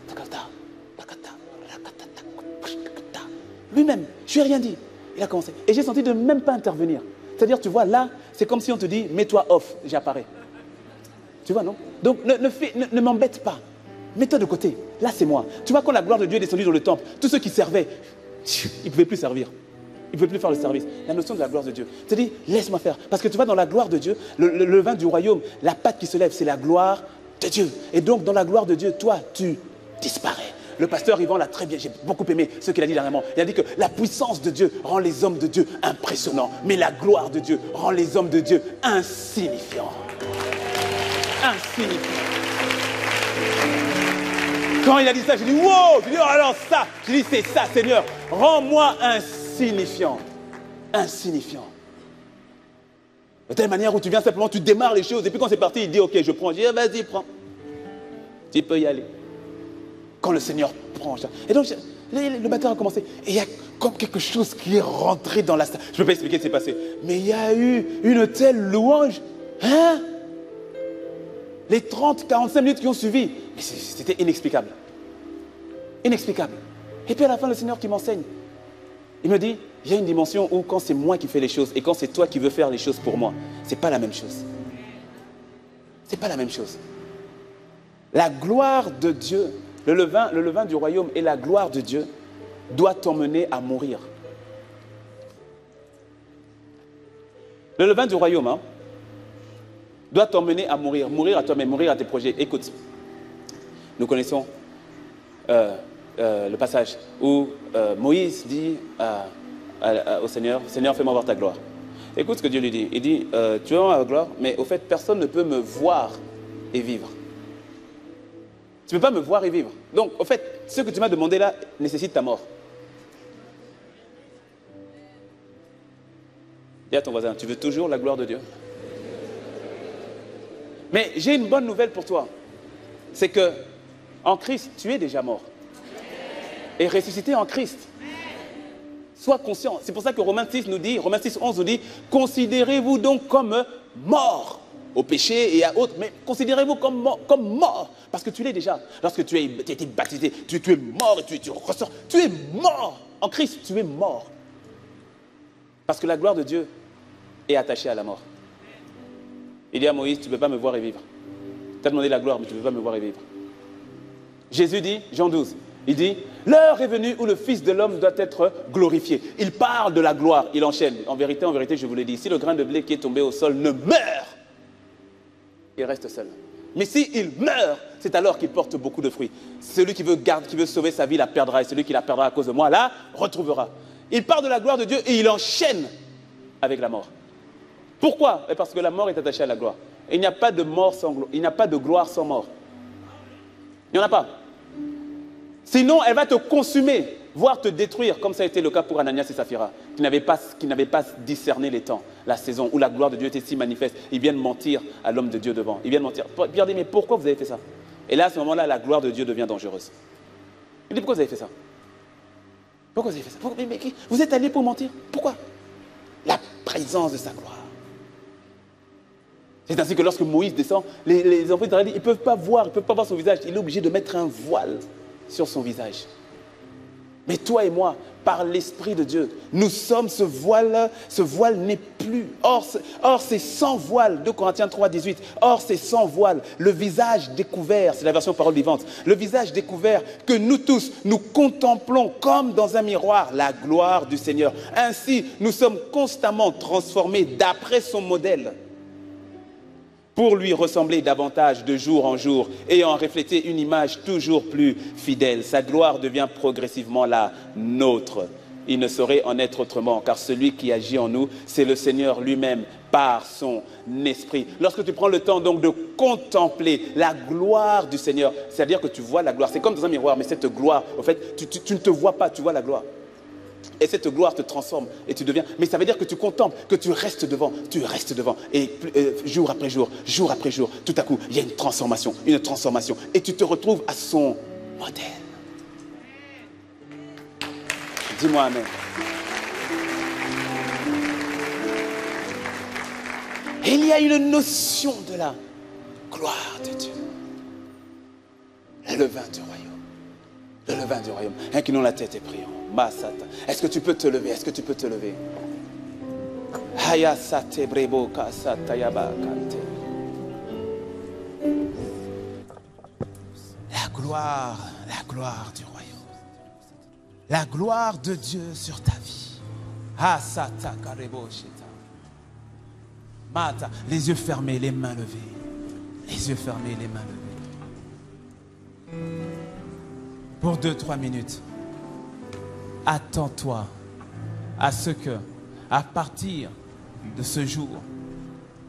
Lui-même, je lui ai rien dit. Il a commencé. Et j'ai senti de même pas intervenir. C'est-à-dire, tu vois, là, c'est comme si on te dit, mets-toi off, j'apparais. Tu vois, non? Donc, ne m'embête pas. Mets-toi de côté. Là, c'est moi. Tu vois, quand la gloire de Dieu est descendue dans le temple, tous ceux qui servaient, ils ne pouvaient plus servir. Ils ne pouvaient plus faire le service. La notion de la gloire de Dieu. Tu te dis, laisse-moi faire. Parce que tu vois, dans la gloire de Dieu, le vin du royaume, la patte qui se lève, c'est la gloire de Dieu. Et donc, dans la gloire de Dieu, toi, tu disparais. Le pasteur Yvan l'a très bien, j'ai beaucoup aimé ce qu'il a dit dernièrement. Il a dit que la puissance de Dieu rend les hommes de Dieu impressionnants, mais la gloire de Dieu rend les hommes de Dieu insignifiants. Insignifiants. Quand il a dit ça, j'ai dit wow, j'ai dit oh alors ça, j'ai dit c'est ça Seigneur, rends-moi insignifiant. Insignifiant. De telle manière où tu viens simplement, tu démarres les choses et puis quand c'est parti, il dit ok je prends, je dis vas-y prends. Tu peux y aller. Quand le Seigneur prend. Et donc, le batteur a commencé. Et il y a comme quelque chose qui est rentré dans la salle. Je ne peux pas expliquer ce qui s'est passé. Mais il y a eu une telle louange. Hein? Les 30, 45 minutes qui ont suivi. C'était inexplicable. Inexplicable. Et puis à la fin, le Seigneur qui m'enseigne. Il me dit, il y a une dimension où quand c'est moi qui fais les choses et quand c'est toi qui veux faire les choses pour moi, ce n'est pas la même chose. Ce n'est pas la même chose. La gloire de Dieu, le levain du royaume et la gloire de Dieu doit t'emmener à mourir. Le levain du royaume doit t'emmener à mourir. Mourir à toi-même, mourir à tes projets. Écoute, nous connaissons le passage où Moïse dit au Seigneur, Seigneur, fais-moi voir ta gloire. Écoute ce que Dieu lui dit. Il dit, tu vas voir ma gloire, mais au fait, personne ne peut me voir et vivre. Tu ne peux pas me voir et vivre. Donc, au fait, ce que tu m'as demandé là nécessite ta mort. Dis à ton voisin, tu veux toujours la gloire de Dieu? Mais j'ai une bonne nouvelle pour toi. C'est que en Christ, tu es déjà mort. Et ressuscité en Christ. Sois conscient. C'est pour ça que Romains 6 nous dit, Romains 6, 11 nous dit, considérez-vous donc comme morts au péché et à autres, mais considérez-vous comme mort, parce que tu l'es déjà. Lorsque tu as été baptisé, tu es mort et tu ressors. Tu es mort. En Christ, tu es mort. Parce que la gloire de Dieu est attachée à la mort. Il dit à Moïse, tu ne peux pas me voir et vivre. Tu as demandé la gloire, mais tu ne peux pas me voir et vivre. Jésus dit, Jean 12, il dit, l'heure est venue où le Fils de l'homme doit être glorifié. Il parle de la gloire, il enchaîne. En vérité, je vous l'ai dit, si le grain de blé qui est tombé au sol ne meurt, il reste seul. Mais s'il meurt, c'est alors qu'il porte beaucoup de fruits. Celui qui veut sauver sa vie la perdra, et celui qui la perdra à cause de moi, la retrouvera. Il parle de la gloire de Dieu et il enchaîne avec la mort. Pourquoi? Parce que la mort est attachée à la gloire. Et il n'y a pas de mort sans gloire. Il n'y a pas de gloire sans mort. Il n'y en a pas. Sinon, elle va te consumer, voire te détruire, comme ça a été le cas pour Ananias et Saphira, qui n'avaient pas discerné les temps, la saison, où la gloire de Dieu était si manifeste. Ils viennent mentir à l'homme de Dieu devant. Ils viennent mentir. Pierre dit, mais pourquoi vous avez fait ça? Et là, à ce moment-là, la gloire de Dieu devient dangereuse. Il dit, pourquoi vous avez fait ça? Pourquoi vous avez fait ça? Mais vous êtes allés pour mentir? Pourquoi? La présence de sa gloire. C'est ainsi que lorsque Moïse descend, les enfants d'Israël, ils ne peuvent pas voir son visage. Il est obligé de mettre un voile sur son visage. Mais toi et moi, par l'Esprit de Dieu, nous sommes ce voile n'est plus. Or c'est sans voile, 2 Corinthiens 3, 18. Or c'est sans voile, le visage découvert, c'est la version parole vivante, le visage découvert que nous tous, nous contemplons comme dans un miroir la gloire du Seigneur. Ainsi, nous sommes constamment transformés d'après son modèle, pour lui ressembler davantage de jour en jour, ayant reflété une image toujours plus fidèle. Sa gloire devient progressivement la nôtre. Il ne saurait en être autrement, car celui qui agit en nous, c'est le Seigneur lui-même, par son esprit. Lorsque tu prends le temps donc de contempler la gloire du Seigneur, c'est-à-dire que tu vois la gloire, c'est comme dans un miroir, mais cette gloire, en fait, tu ne te vois pas, tu vois la gloire. Et cette gloire te transforme et tu deviens... Mais ça veut dire que tu contemples, que tu restes devant. Et jour après jour, tout à coup, il y a une transformation. Et tu te retrouves à son modèle. Dis-moi amen. Et il y a une notion de la Gloire de Dieu. Le levain du royaume. Le levain du royaume. Inclinons la tête et prions. Masata. Est-ce que tu peux te lever? Est-ce que tu peux te lever? Hayasate brebo kasata yabakante. La gloire du royaume. La gloire de Dieu sur ta vie. Hasata karebo sheta. Mata. Les yeux fermés, les mains levées. Les yeux fermés, les mains levées. Pour 2-3 minutes, attends-toi à ce que, à partir de ce jour,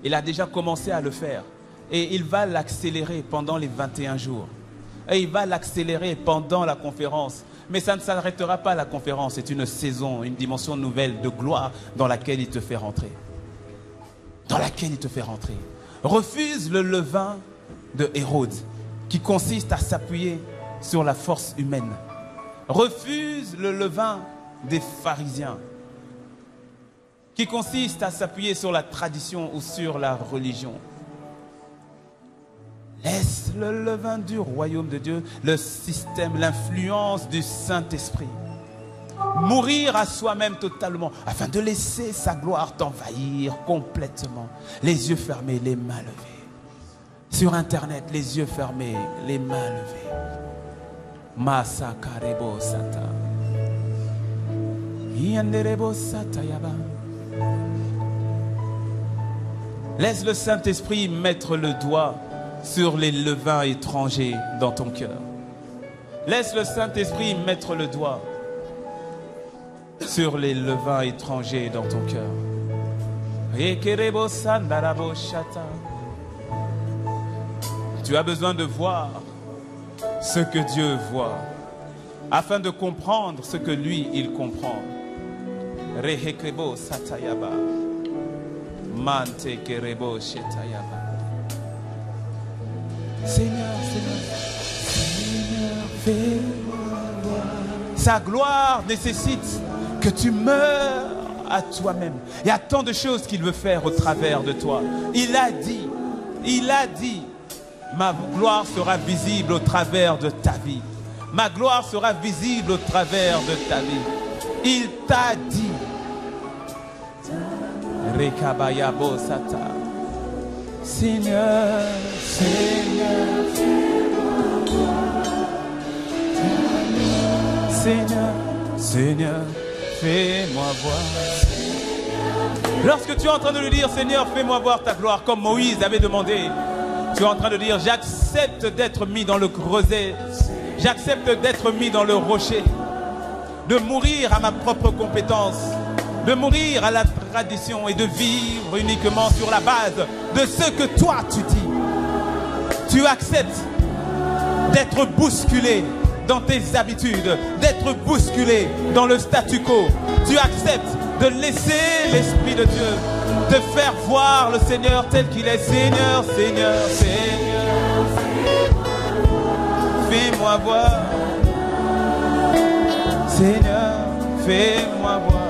il a déjà commencé à le faire et il va l'accélérer pendant les 21 jours. Et il va l'accélérer pendant la conférence. Mais ça ne s'arrêtera pas la conférence, c'est une saison, une dimension nouvelle de gloire dans laquelle il te fait rentrer. Dans laquelle il te fait rentrer. Refuse le levain de Hérode qui consiste à s'appuyer sur la force humaine. Refuse le levain des pharisiens qui consiste à s'appuyer sur la tradition ou sur la religion. Laisse le levain du royaume de Dieu, le système, l'influence du Saint-Esprit. Mourir à soi-même totalement afin de laisser sa gloire t'envahir complètement. Les yeux fermés, les mains levées. Sur Internet, les yeux fermés, les mains levées. Masa karebo sata. Yanderebo sata yaba. Laisse le Saint-Esprit mettre le doigt sur les levains étrangers dans ton cœur. Laisse le Saint-Esprit mettre le doigt sur les levains étrangers dans ton cœur. Tu as besoin de voir ce que Dieu voit, afin de comprendre ce que lui, il comprend. Rehekrebo satayaba. Mante kerebo shetayaba. Seigneur, fais-moi voir. Sa gloire nécessite que tu meurs à toi-même. Il y a tant de choses qu'il veut faire au travers de toi. Il a dit, ma gloire sera visible au travers de ta vie. Ma gloire sera visible au travers de ta vie. Il t'a dit. Rekabayabo sata. Seigneur, Seigneur, fais-moi voir. Lorsque tu es en train de lui dire, Seigneur, fais-moi voir ta gloire, comme Moïse avait demandé, tu es en train de dire, j'accepte d'être mis dans le creuset, j'accepte d'être mis dans le rocher, de mourir à ma propre compétence, de mourir à la tradition et de vivre uniquement sur la base de ce que toi tu dis. Tu acceptes d'être bousculé dans tes habitudes, d'être bousculé dans le statu quo. Tu acceptes de laisser l'Esprit de Dieu te faire voir le Seigneur tel qu'il est. Seigneur, Seigneur, Seigneur, fais-moi voir. Seigneur, fais-moi voir.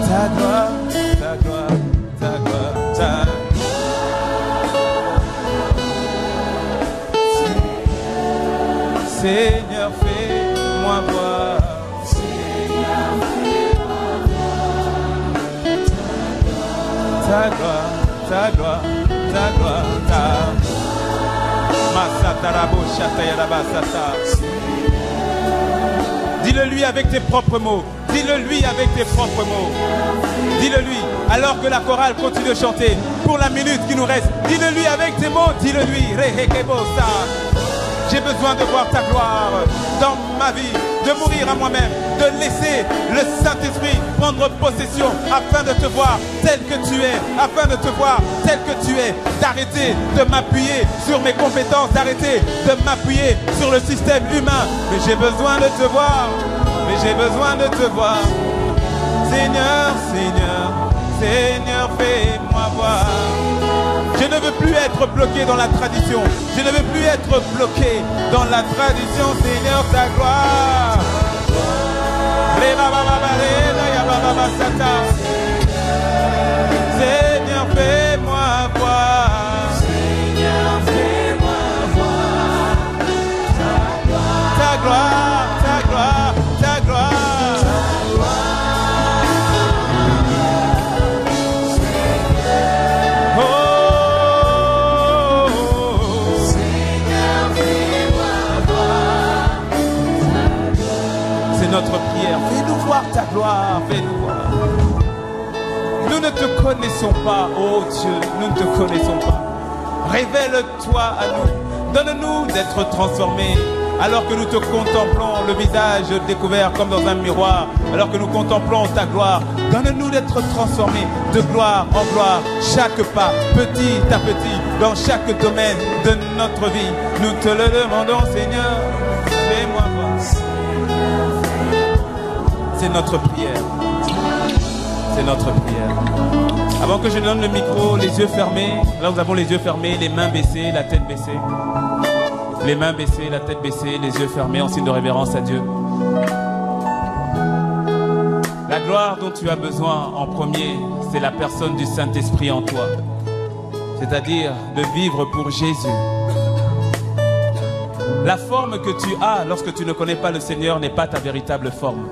Ta gloire, ta gloire, ta gloire, ta gloire. Seigneur, fais-moi voir. Seigneur, fais-moi voir. Ta gloire, ta gloire, ta gloire, ta Masatarabo Shatayaraba Sata. Dis-le lui avec tes propres mots. Dis-le lui avec tes propres mots. Dis-le lui alors que la chorale continue de chanter. Pour la minute qui nous reste, dis-le lui avec tes mots. Dis-le lui. J'ai besoin de voir ta gloire dans ma vie, de mourir à moi-même, de laisser le Saint-Esprit prendre possession afin de te voir tel que tu es, afin de te voir tel que tu es, d'arrêter de m'appuyer sur mes compétences, d'arrêter de m'appuyer sur le système humain. Mais j'ai besoin de te voir, mais j'ai besoin de te voir. Seigneur, Seigneur, Seigneur, fais-moi voir. Je ne veux plus être bloqué dans la tradition. Je ne veux plus être bloqué dans la tradition. Seigneur, ta gloire. nous voir. Nous ne te connaissons pas, oh Dieu, nous ne te connaissons pas. Révèle-toi à nous. Donne-nous d'être transformés. Alors que nous te contemplons, le visage découvert comme dans un miroir, alors que nous contemplons ta gloire, donne-nous d'être transformés de gloire en gloire, chaque pas, petit à petit, dans chaque domaine de notre vie. Nous te le demandons, Seigneur, fais-moi voir. C'est notre prière. C'est notre prière. Avant que je donne le micro, les yeux fermés, là nous avons les yeux fermés, les mains baissées, la tête baissée. Les mains baissées, la tête baissée, les yeux fermés en signe de révérence à Dieu. La gloire dont tu as besoin en premier, c'est la personne du Saint-Esprit en toi. C'est-à-dire de vivre pour Jésus. La forme que tu as lorsque tu ne connais pas le Seigneur n'est pas ta véritable forme.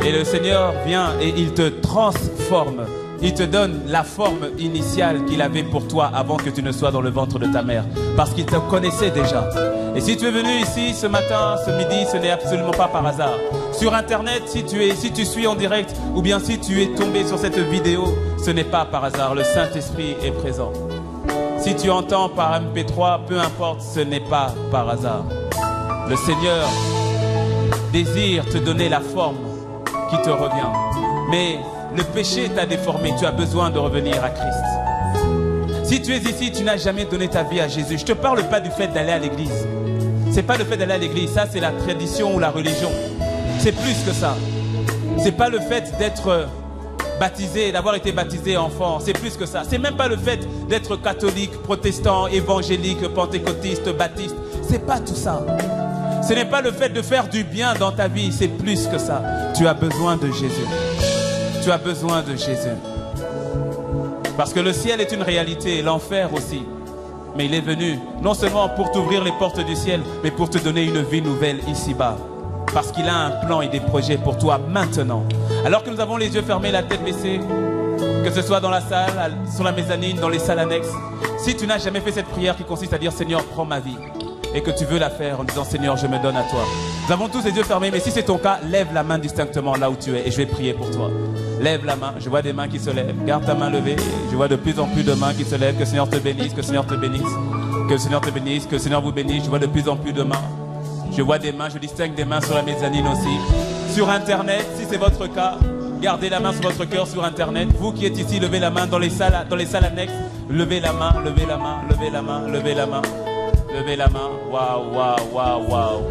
Et le Seigneur vient et il te transforme. Il te donne la forme initiale qu'il avait pour toi avant que tu ne sois dans le ventre de ta mère. Parce qu'il te connaissait déjà. Et si tu es venu ici ce matin, ce midi, ce n'est absolument pas par hasard. Sur Internet, si tu suis en direct ou bien si tu es tombé sur cette vidéo, ce n'est pas par hasard. Le Saint-Esprit est présent. Si tu entends par MP3, peu importe, ce n'est pas par hasard. Le Seigneur désire te donner la forme qui te revient. Mais le péché t'a déformé, tu as besoin de revenir à Christ. Si tu es ici, tu n'as jamais donné ta vie à Jésus. Je ne te parle pas du fait d'aller à l'église. Ce n'est pas le fait d'aller à l'église, ça c'est la tradition ou la religion. C'est plus que ça. Ce n'est pas le fait d'être baptisé, d'avoir été baptisé enfant, c'est plus que ça. C'est même pas le fait d'être catholique, protestant, évangélique, pentecôtiste, baptiste. C'est pas tout ça. Ce n'est pas le fait de faire du bien dans ta vie, c'est plus que ça. Tu as besoin de Jésus. Tu as besoin de Jésus. Parce que le ciel est une réalité, l'enfer aussi. Mais il est venu non seulement pour t'ouvrir les portes du ciel, mais pour te donner une vie nouvelle ici-bas. Parce qu'il a un plan et des projets pour toi maintenant. Alors que nous avons les yeux fermés, la tête baissée, que ce soit dans la salle, sur la mezzanine, dans les salles annexes, si tu n'as jamais fait cette prière qui consiste à dire Seigneur, prends ma vie, et que tu veux la faire en disant Seigneur, je me donne à toi. Nous avons tous les yeux fermés, mais si c'est ton cas, lève la main distinctement là où tu es et je vais prier pour toi. Lève la main, je vois des mains qui se lèvent. Garde ta main levée, je vois de plus en plus de mains qui se lèvent. Que le Seigneur te bénisse, que le Seigneur te bénisse. Que le Seigneur te bénisse, que le Seigneur vous bénisse. Je vois de plus en plus de mains. Je vois des mains, je distingue des mains sur la mezzanine aussi. Sur Internet, si c'est votre cas, gardez la main sur votre cœur sur Internet. Vous qui êtes ici, levez la main dans les salles annexes. Levez la main, levez la main, levez la main, levez la main. Levez la main. Waouh, waouh, waouh, waouh.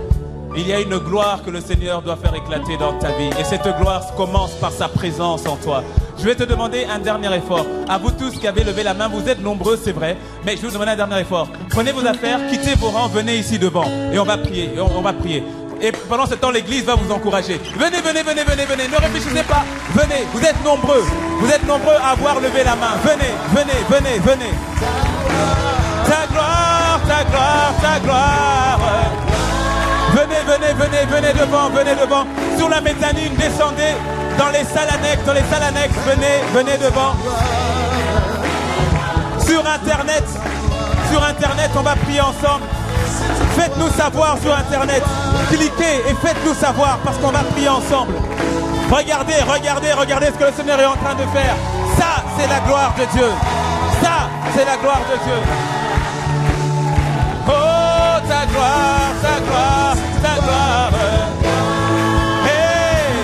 Il y a une gloire que le Seigneur doit faire éclater dans ta vie. Et cette gloire commence par sa présence en toi. Je vais te demander un dernier effort. À vous tous qui avez levé la main, vous êtes nombreux, c'est vrai. Mais je vais vous demander un dernier effort. Prenez vos affaires, quittez vos rangs, venez ici devant. Et on va prier. On va prier. Et pendant ce temps, l'église va vous encourager. Venez, venez, venez, venez, venez. Ne réfléchissez pas. Venez. Vous êtes nombreux. Vous êtes nombreux à avoir levé la main. Venez, venez, venez, venez. Ta gloire, ta gloire, ta gloire. Venez, venez, venez, venez devant, venez devant. Sur la mezzanine, descendez dans les salles annexes, venez, venez devant. Sur Internet, on va prier ensemble. Faites-nous savoir sur Internet. Cliquez et faites-nous savoir parce qu'on va prier ensemble. Regardez, regardez, regardez ce que le Seigneur est en train de faire. Ça, c'est la gloire de Dieu. Ça, c'est la gloire de Dieu. Oh, ta gloire, ta gloire, ta gloire. Hey,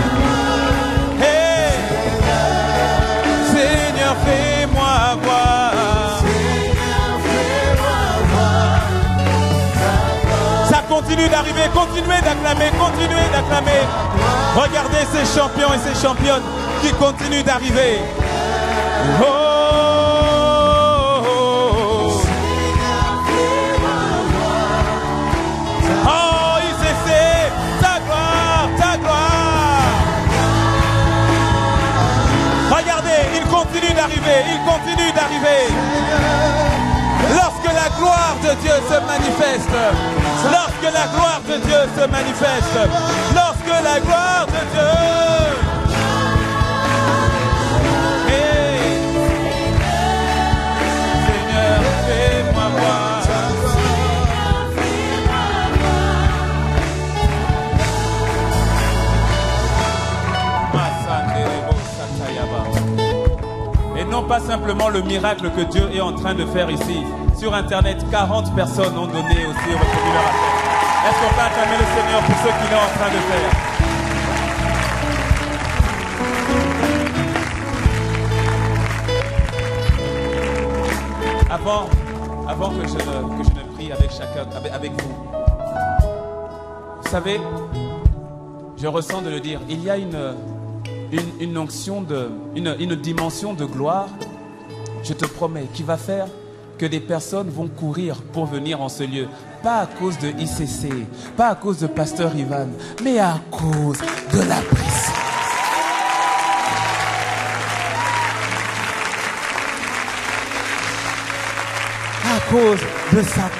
hey, Seigneur, fais-moi voir. Ça continue d'arriver, continuez d'acclamer, continuez d'acclamer. Regardez ces champions et ces championnes qui continuent d'arriver. Oh. Il continue d'arriver. Lorsque la gloire de Dieu se manifeste, lorsque la gloire de Dieu se manifeste, lorsque la gloire de Dieu. Hey. Seigneur, fais-moi voir. Masande voyons pas simplement le miracle que Dieu est en train de faire ici. Sur Internet, 40 personnes ont donné aussi et reconnu leur appel. Est-ce qu'on peut acclamer le Seigneur pour ce qu'il est en train de faire? Avant que je ne prie avec chacun, avec vous, vous savez, je ressens de le dire, il y a une onction, une dimension de gloire, je te promets, qui va faire que des personnes vont courir pour venir en ce lieu. Pas à cause de ICC, pas à cause de Pasteur Ivan, mais à cause de la présence. À cause de sa présence.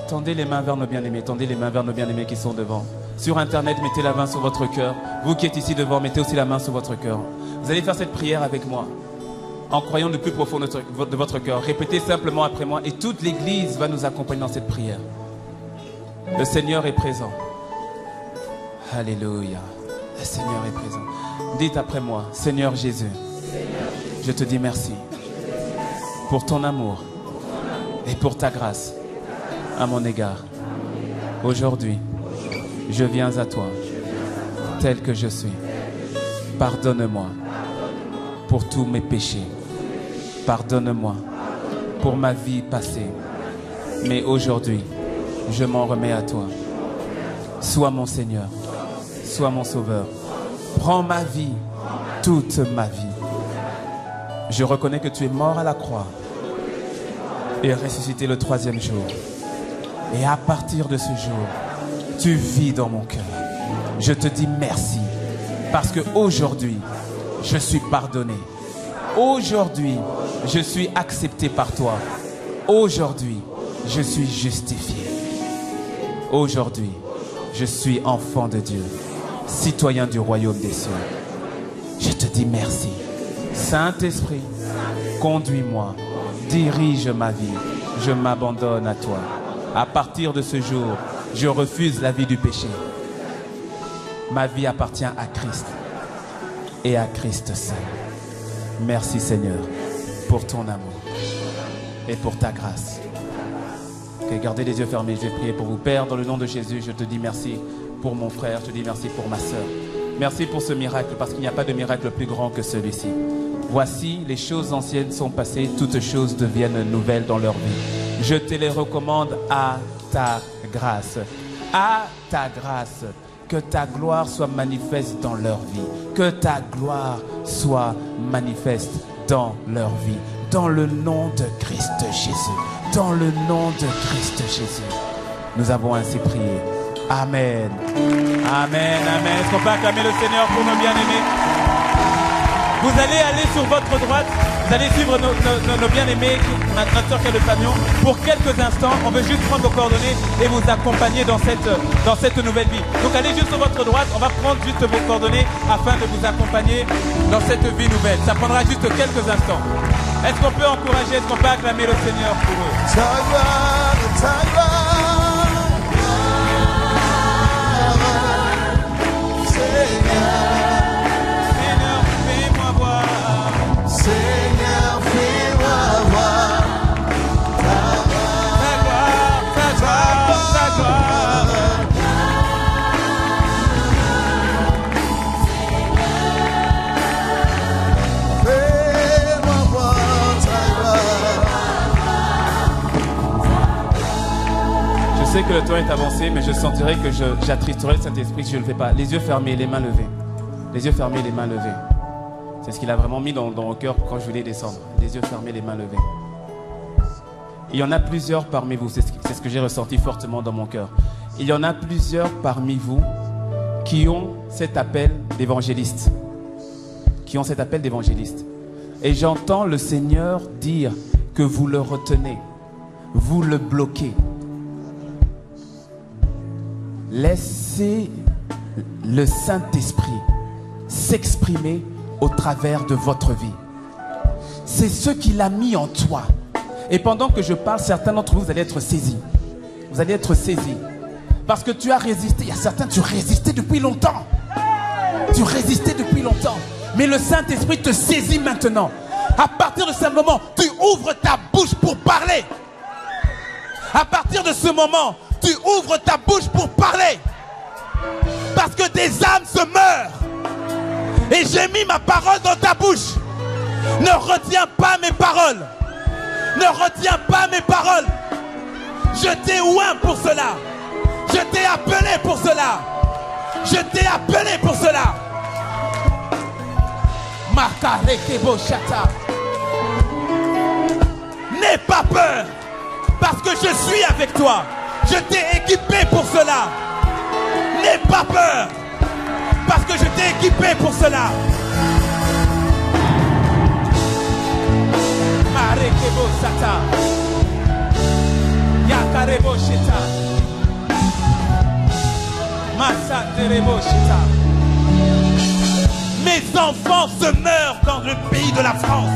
Tendez les mains vers nos bien-aimés, tendez les mains vers nos bien-aimés qui sont devant. Sur Internet, mettez la main sur votre cœur. Vous qui êtes ici devant, mettez aussi la main sur votre cœur. Vous allez faire cette prière avec moi, en croyant le plus profond de votre cœur. Répétez simplement après moi et toute l'Église va nous accompagner dans cette prière. Le Seigneur est présent. Alléluia. Le Seigneur est présent. Dites après moi, Seigneur Jésus, je te dis merci pour ton amour et pour ta grâce à mon égard. Aujourd'hui, je viens à toi tel que je suis. Pardonne-moi pour tous mes péchés. Pardonne-moi pour ma vie passée. Mais aujourd'hui, je m'en remets à toi. Sois mon Seigneur, sois mon Sauveur. Prends ma vie, toute ma vie. Je reconnais que tu es mort à la croix et ressuscité le 3e jour. Et à partir de ce jour, tu vis dans mon cœur. Je te dis merci parce que aujourd'hui, je suis pardonné. Aujourd'hui, je suis accepté par toi. Aujourd'hui, je suis justifié. Aujourd'hui, je suis enfant de Dieu, citoyen du royaume des cieux. Je te dis merci. Saint-Esprit, conduis-moi, dirige ma vie. Je m'abandonne à toi. À partir de ce jour, je refuse la vie du péché. Ma vie appartient à Christ et à Christ seul. Merci Seigneur pour ton amour et pour ta grâce. Okay, gardez les yeux fermés, je vais prier pour vous. Père, dans le nom de Jésus, je te dis merci pour mon frère, je te dis merci pour ma sœur. Merci pour ce miracle, parce qu'il n'y a pas de miracle plus grand que celui-ci. Voici, les choses anciennes sont passées, toutes choses deviennent nouvelles dans leur vie. Je te les recommande à ta grâce. À ta grâce. Que ta gloire soit manifeste dans leur vie. Que ta gloire soit manifeste dans leur vie. Dans le nom de Christ Jésus. Dans le nom de Christ Jésus. Nous avons ainsi prié. Amen. Amen, amen. Est-ce qu'on peut acclamer le Seigneur pour nos bien-aimés? Vous allez aller sur votre droite, vous allez suivre nos bien-aimés, notre soeur qui est le camion. Pour quelques instants, on veut juste prendre vos coordonnées et vous accompagner dans cette nouvelle vie. Donc allez juste sur votre droite, on va prendre juste vos coordonnées afin de vous accompagner dans cette vie nouvelle. Ça prendra juste quelques instants. Est-ce qu'on peut encourager, est-ce qu'on peut acclamer le Seigneur pour eux? Je sais que le temps est avancé, mais je sentirai que j'attristerai le Saint-Esprit si je ne le fais pas. Les yeux fermés, les mains levées. Les yeux fermés, les mains levées. C'est ce qu'il a vraiment mis dans mon cœur quand je voulais descendre. Les yeux fermés, les mains levées. Il y en a plusieurs parmi vous, c'est ce que j'ai ressenti fortement dans mon cœur. Il y en a plusieurs parmi vous qui ont cet appel d'évangéliste. Qui ont cet appel d'évangéliste. Et j'entends le Seigneur dire que vous le retenez. Vous le bloquez. Laissez le Saint-Esprit s'exprimer au travers de votre vie. C'est ce qu'il a mis en toi. Et pendant que je parle, certains d'entre vous, vous allez être saisis. Vous allez être saisis. Parce que tu as résisté. Il y a certains, tu résistais depuis longtemps. Tu résistais depuis longtemps. Mais le Saint-Esprit te saisit maintenant. À partir de ce moment, tu ouvres ta bouche pour parler. À partir de ce moment, tu ouvres ta bouche pour parler. Parce que des âmes se meurent. Et j'ai mis ma parole dans ta bouche. Ne retiens pas mes paroles. Ne retiens pas mes paroles. Je t'ai oint pour cela. Je t'ai appelé pour cela. Je t'ai appelé pour cela. N'aie pas peur. Parce que je suis avec toi. Je t'ai équipé pour cela. N'aie pas peur. Parce que je t'ai équipé pour cela. Marekebo Sata. Yakarebo Shita. Massa Terebo Shita. Mes enfants se meurent dans le pays de la France.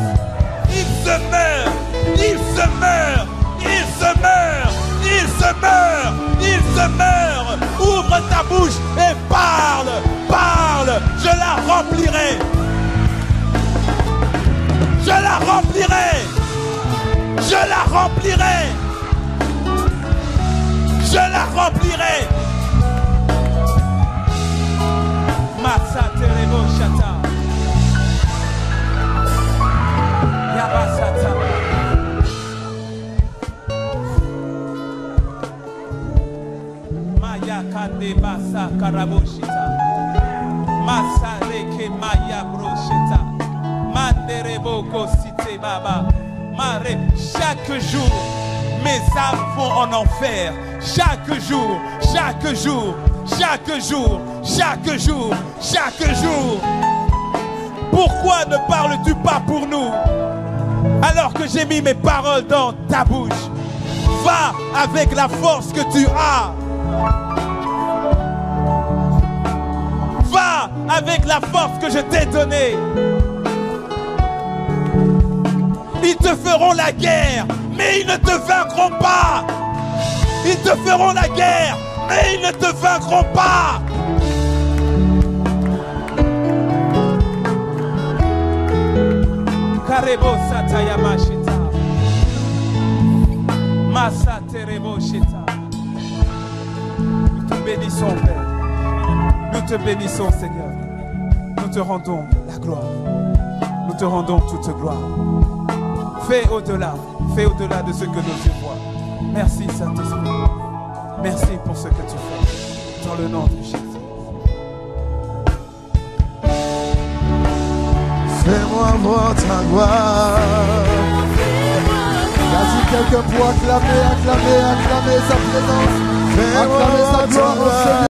Ils se meurent. Ils se meurent. Ils se meurent. Ils se meurent. Ils se meurent. Ouvre ta bouche et parle. Parle. Je la remplirai. Je la remplirai. Je la remplirai. Je la remplirai. Massa Terebo Shata. Yabasata. Maya Kande Basa Karaboshita. Massa Reke Maya Broshita. Manderebo Kosite Baba. Mare. Chaque jour, mes âmes vont en enfer. Chaque jour, chaque jour, chaque jour, chaque jour, chaque jour. Pourquoi ne parles-tu pas pour nous alors que j'ai mis mes paroles dans ta bouche? Va avec la force que tu as. Va avec la force que je t'ai donnée. Ils te feront la guerre, mais ils ne te vaincront pas. Ils te feront la guerre, mais ils ne te vaincront pas. Karebo Satayama Shita. Massa Terebo Shita. Nous te bénissons, Père. Nous te bénissons, Seigneur. Nous te rendons la gloire. Nous te rendons toute gloire. Fais au-delà de ce que nos yeux voient. Merci, Saint-Esprit. Merci pour ce que tu fais. Dans le nom de Jésus. Fais-moi voir ta gloire. Vas-y, quelqu'un pour acclamer sa présence. Acclamer sa gloire au Seigneur.